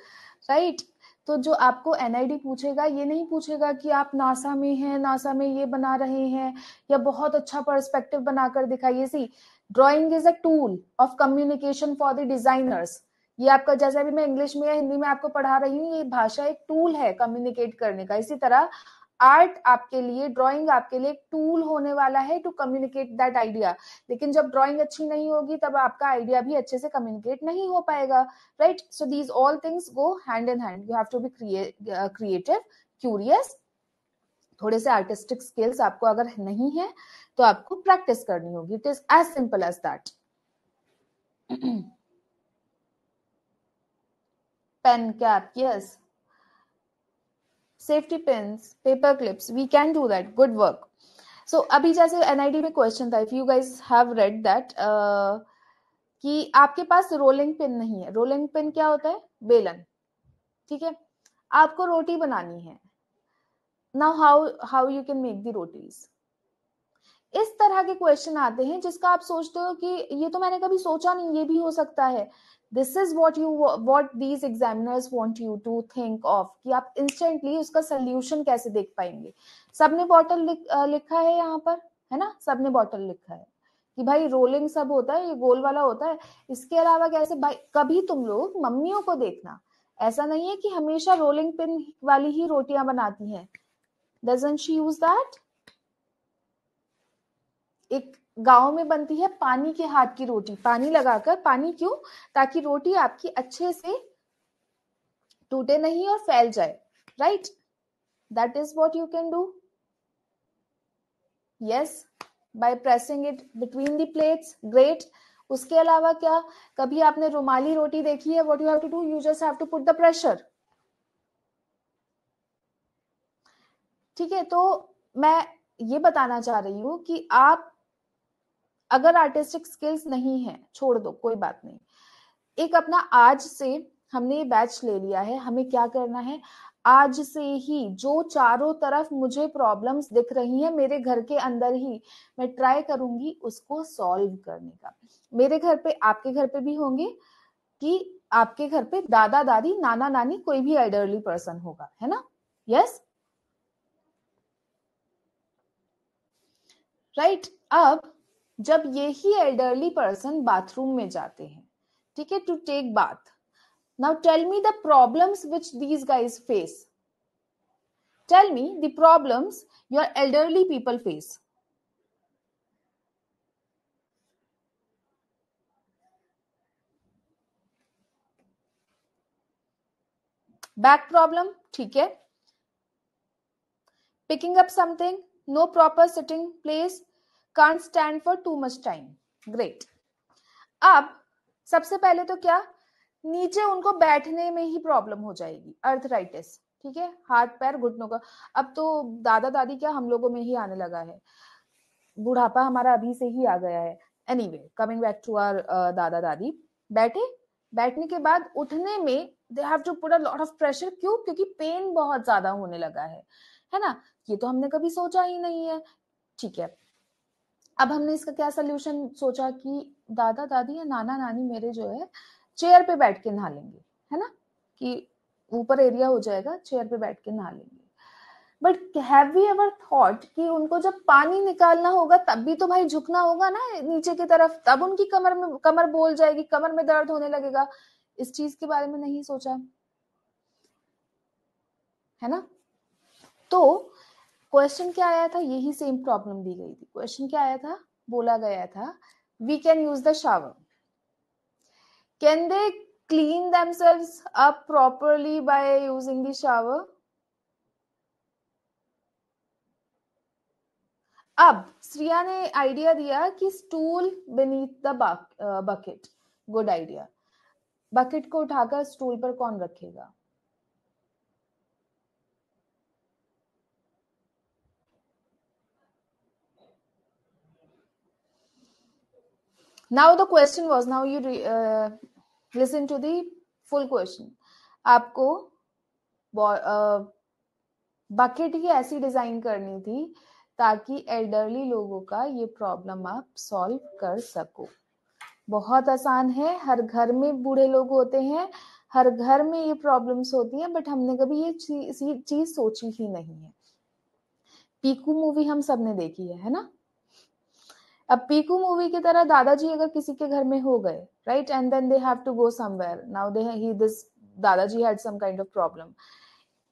[SPEAKER 1] right? तो जो आपको एनआईडी पूछेगा, ये नहीं पूछेगा कि आप नासा में हैं, नासा में ये बना रहे हैं, या बहुत अच्छा पर्सपेक्टिव बनाकर दिखाइए. See, drawing is a tool of communication for the designers. ये आपका, जैसे अभी मैं इंग्लिश में या हिंदी में आपको पढ़ा रही हूँ, ये भाषा एक टूल है कम्युनिकेट करने का. इसी तरह आर्ट आपके लिए, ड्राइंग आपके लिए एक टूल होने वाला है टू कम्युनिकेट दैट आइडिया. लेकिन जब ड्राइंग अच्छी नहीं होगी तब आपका आइडिया भी अच्छे से कम्युनिकेट नहीं हो पाएगा, right? So these all things go hand in hand. You have to be creative, curious. थोड़े से आर्टिस्टिक स्किल्स आपको अगर नहीं है तो आपको प्रैक्टिस करनी होगी. It is as simple as that. Pen cap, yes. Safety pins, paper clips, we can do that. Good work. So अभी जैसे एनआईडी में क्वेश्चन था, if you guys have read that, कि आपके पास रोलिंग पिन नहीं है. रोलिंग पिन क्या होता है? बेलन. ठीक है, आपको रोटी बनानी है. Now how you can make the rotis. इस तरह के क्वेश्चन आते हैं जिसका आप सोचते हो कि ये तो मैंने कभी सोचा नहीं, ये भी हो सकता है. This is what these examiners want you to think of, कि आप इंस्टेंटली उसका सोल्यूशन कैसे देख पाएंगे. सबने बॉटल लिखा है यहाँ पर, है ना? सबने बॉटल लिखा है कि भाई रोलिंग सब होता है, ये गोल वाला होता है. इसके अलावा कैसे भाई? कभी तुम लोग मम्मियों को देखना, ऐसा नहीं है कि हमेशा रोलिंग पिन वाली ही रोटियां बनाती हैं. Doesn't she use that? एक गांव में बनती है पानी के हाथ की रोटी, पानी लगाकर. पानी क्यों? ताकि रोटी आपकी अच्छे से टूटे नहीं और फैल जाए, right? That is what you can do. Yes, by pressing it between the plates. Great. उसके अलावा क्या? कभी आपने रुमाली रोटी देखी है? What you have to do, you just have to put the pressure. ठीक है, तो मैं ये बताना चाह रही हूं कि आप अगर आर्टिस्टिक स्किल्स नहीं है, छोड़ दो, कोई बात नहीं. एक अपना आज से हमने ये बैच ले लिया है, हमें क्या करना है? आज से ही जो चारों तरफ मुझे प्रॉब्लम्स दिख रही हैं मेरे घर के अंदर ही, मैं ट्राई करूंगी उसको सॉल्व करने का. मेरे घर पे, आपके घर पे भी होंगे, कि आपके घर पे दादा दादी, नाना नानी, कोई भी एल्डरली पर्सन होगा, है ना? Yes, right. अब जब ये ही एल्डरली पर्सन बाथरूम में जाते हैं, ठीक है, to take bath. Now tell me the problems which these guys face. Tell me the problems your elderly people face. Back problem, ठीक है. Picking up something, no proper sitting place, can't stand for too much time. Great. अब सबसे पहले तो क्या, नीचे उनको बैठने में ही प्रॉब्लम हो जाएगी, अर्थराइटिस. ठीक है, हाथ पैर घुटनों का. अब तो दादा दादी क्या, हम लोगों में ही आने लगा है. बुढ़ापा हमारा अभी से ही आ गया है. Anyway, coming back to our दादा दादी. बैठने के बाद उठने में they have to put a lot of pressure. क्यों? क्योंकि पेन बहुत ज्यादा होने लगा है ना? ये तो हमने कभी सोचा ही नहीं है. ठीक है, अब हमने इसका क्या सोल्यूशन सोचा कि दादा दादी या नाना नानी मेरे जो है चेयर पे बैठ के नहा लेंगे, है ना? कि ऊपर एरिया हो जाएगा, चेयर पे बैठ के नहा लेंगे. But have we ever thought कि उनको जब पानी निकालना होगा तब भी तो भाई झुकना होगा ना नीचे की तरफ, तब उनकी कमर बोल जाएगी, कमर में दर्द होने लगेगा. इस चीज के बारे में नहीं सोचा, है ना? तो क्वेश्चन क्या आया था? यही सेम प्रॉब्लम दी गई थी. क्वेश्चन क्या आया था? बोला गया था we can use the shower. Can they clean themselves up properly by using the shower? अब श्रिया ने आइडिया दिया कि stool beneath the bucket. Good idea. Bucket को उठाकर स्टूल पर कौन रखेगा? Now the question was, now you listen to the full question. आपको बकेट ही ऐसी डिजाइन करनी थी ताकि एल्डरली लोगों का ये प्रॉब्लम आप सॉल्व कर सको. बहुत आसान है, हर घर में बूढ़े लोग होते हैं, हर घर में ये प्रॉब्लम्स होती हैं, बट हमने कभी ये चीज सोची ही नहीं है. पीकू मूवी हम सबने देखी है ना. अब पीकू मूवी की तरह दादाजी अगर किसी के घर में हो गए, right, and then they have to go somewhere, now this दादाजी had some kind of problem.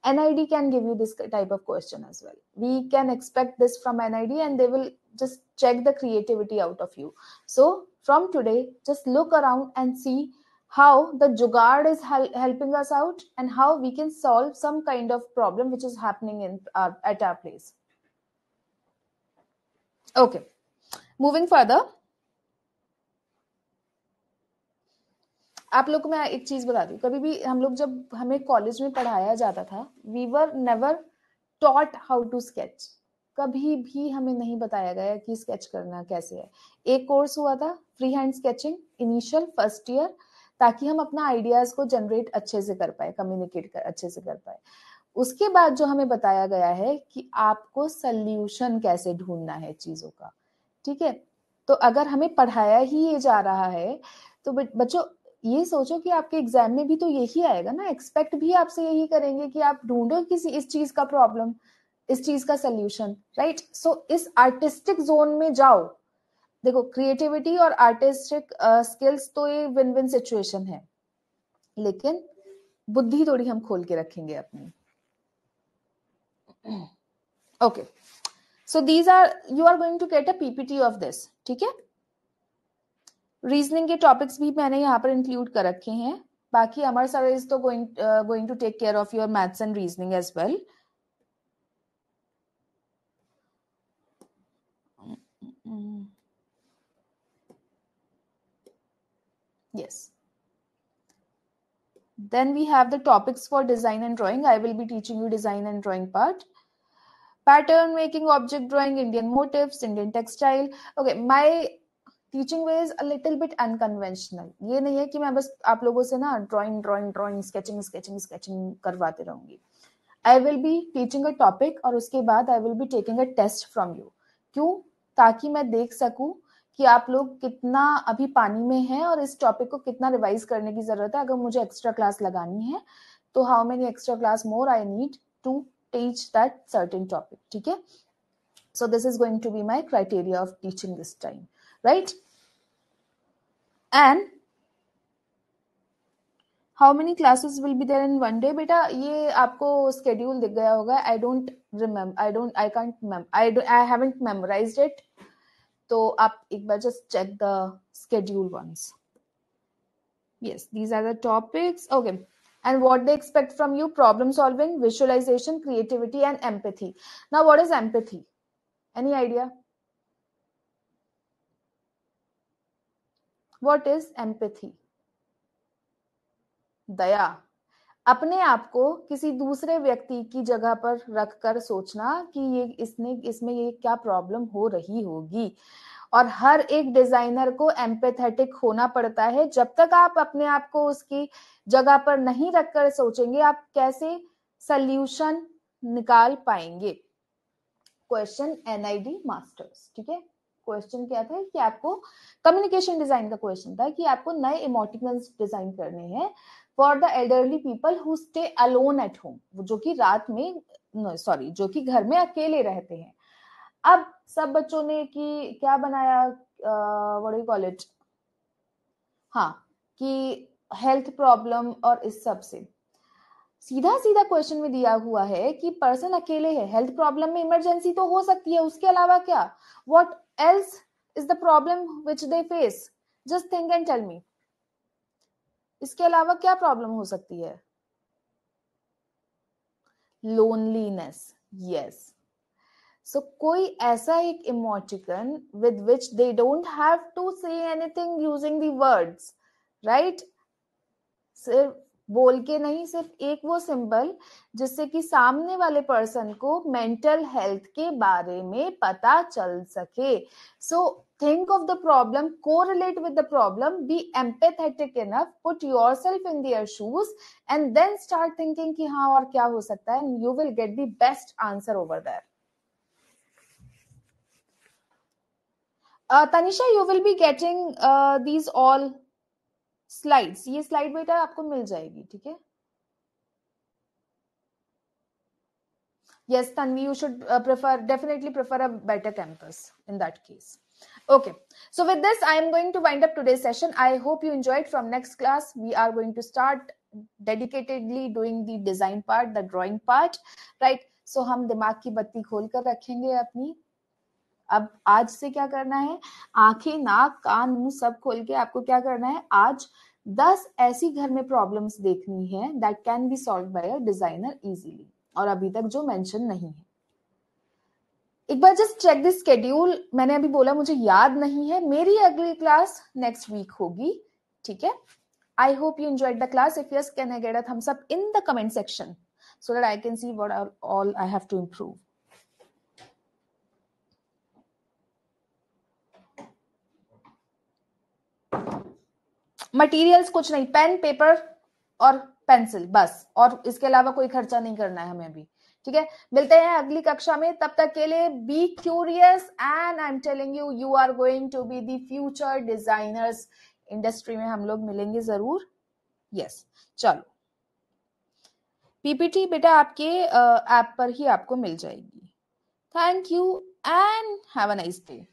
[SPEAKER 1] NID can give you this type of question as well. We can expect this from NID and they will just check the creativity out of you. So from today, just look around and see how the jugaad is helping us out and how we can solve some kind of problem which is happening at our place. Okay, moving further. आप लोग को मैं एक चीज बता दूं, कभी भी हम लोग जब हमें कॉलेज में पढ़ाया जाता था, we were never taught how to sketch. कभी भी हमें नहीं बताया गया कि स्केच करना कैसे है. एक कोर्स हुआ था free hand sketching initial first year, ताकि हम अपना आइडियाज को जनरेट अच्छे से कर पाए, कम्युनिकेट अच्छे से कर पाए. उसके बाद जो हमें बताया गया है कि आपको सल्यूशन कैसे ढूंढना है चीजों का. ठीक है, तो अगर हमें पढ़ाया ही ये जा रहा है तो बच्चों ये सोचो कि आपके एग्जाम में भी तो यही आएगा ना. एक्सपेक्ट भी आपसे यही करेंगे कि आप ढूंढो किसी इस चीज का प्रॉब्लम, इस चीज का सल्यूशन, राइट. सो इस आर्टिस्टिक जोन में जाओ. देखो, क्रिएटिविटी और आर्टिस्टिक स्किल्स तो ये विन विन सिचुएशन है, लेकिन बुद्धि थोड़ी हम खोल के रखेंगे अपनी. Okay, so these are, you are going to get a PPT of this. ठीक है, रीजनिंग के टॉपिक्स भी मैंने यहाँ पर इंक्लूड कर रखे हैं. बाकी अमर सर इज तो going to take care of your maths and reasoning as well. Yes. Then we have the topics for design and drawing. I will be teaching you design and drawing part. Pattern making, object drawing, Indian motifs, Indian textile. Okay, my teaching way is a little bit unconventional. ये नहीं है कि मैं बस आप लोगों से ना drawing, sketching करवाते रहूंगी. I will be teaching a topic और उसके बाद I will be taking a test from you. क्यों? ताकि मैं देख सकूं कि आप लोग कितना अभी पानी में हैं और इस टॉपिक को कितना रिवाइज करने की जरूरत है. अगर मुझे एक्स्ट्रा क्लास लगानी है तो how many extra class more I need to teach that certain topic. ठीक है, so this is going to be my criteria of teaching this time, right. And how many classes will be there in one day. बेटा ये आपको schedule दिख गया होगा. I don't remember, I haven't memorized it. तो आप एक बार just check the schedule once. Yes, these are the topics. Okay, and what they expect from you: problem solving, visualization, creativity, and empathy. Now what is empathy? Any idea? What is empathy? दया. अपने आप को किसी दूसरे व्यक्ति की जगह पर रखकर सोचना कि ये इसमें ये क्या प्रॉब्लम हो रही होगी. और हर एक डिजाइनर को एम्पैथेटिक होना पड़ता है. जब तक आप अपने आप को उसकी जगह पर नहीं रखकर सोचेंगे, आप कैसे सल्यूशन निकाल पाएंगे. Question NID masters. ठीक है, क्वेश्चन क्या था कि आपको कम्युनिकेशन डिजाइन का क्वेश्चन था कि आपको नए इमोटिकन्स डिजाइन करने हैं for the elderly people who stay alone at home, जो कि जो कि घर में अकेले रहते हैं. अब सब बच्चों ने कि क्या बनाया, what do you call it, हाँ, कि हेल्थ प्रॉब्लम और इस सब से सीधा क्वेश्चन में दिया हुआ है कि पर्सन अकेले है, हेल्थ प्रॉब्लम में इमरजेंसी तो हो सकती है, उसके अलावा क्या, what else is the problem which they face, just think and tell me. इसके अलावा क्या प्रॉब्लम हो सकती है? लोनलीनेस. यस. So कोई ऐसा एक emoticon with which they don't have to say anything using the words, right? सिर्फ बोल के नहीं, सिर्फ एक वो सिंबल जिससे कि सामने वाले पर्सन को मेंटल हेल्थ के बारे में पता चल सके. सो think of the problem, correlate with the problem, be empathetic enough, put yourself in their shoes and then start thinking कि हाँ और क्या हो सकता है, and you will get the best answer over there. Tanisha, you will be getting these all slides. ये slide बेटा आपको मिल जाएगी, ठीक है? Yes, Tanvi, you should definitely prefer a better campus in that case. Okay, so with this, I am going to wind up today's session. I hope you enjoyed. From next class, we are going to start dedicatedly doing the design part, the drawing part, right? So हम दिमाग की बत्ती खोल कर रखेंगे अपनी. अब आज से क्या करना है, आंखें, नाक, कान, मुंह सब खोल के आपको क्या करना है, आज 10 ऐसी घर में प्रॉब्लम्स देखनी है that can be solve by a designer easily, और अभी तक जो मेंशन नहीं है. एक बार जस्ट चेक दिस शेड्यूल. मैंने अभी बोला मुझे याद नहीं है. मेरी अगली क्लास नेक्स्ट वीक होगी, ठीक है? I hope you enjoyed the class. If yes, can I get a thumbs up in the comment section so that I can see what all I have to improve. Materials कुछ नहीं, pen, paper और pencil बस, और इसके अलावा कोई खर्चा नहीं करना है हमें अभी, ठीक है? मिलते हैं अगली कक्षा में. तब तक के लिए be curious and I am telling you, you are going to be the future designers. Industry में हम लोग मिलेंगे जरूर. यस, चलो. पीपीटी बेटा आपके ऐप पर ही आपको मिल जाएगी. Thank you and have a nice day.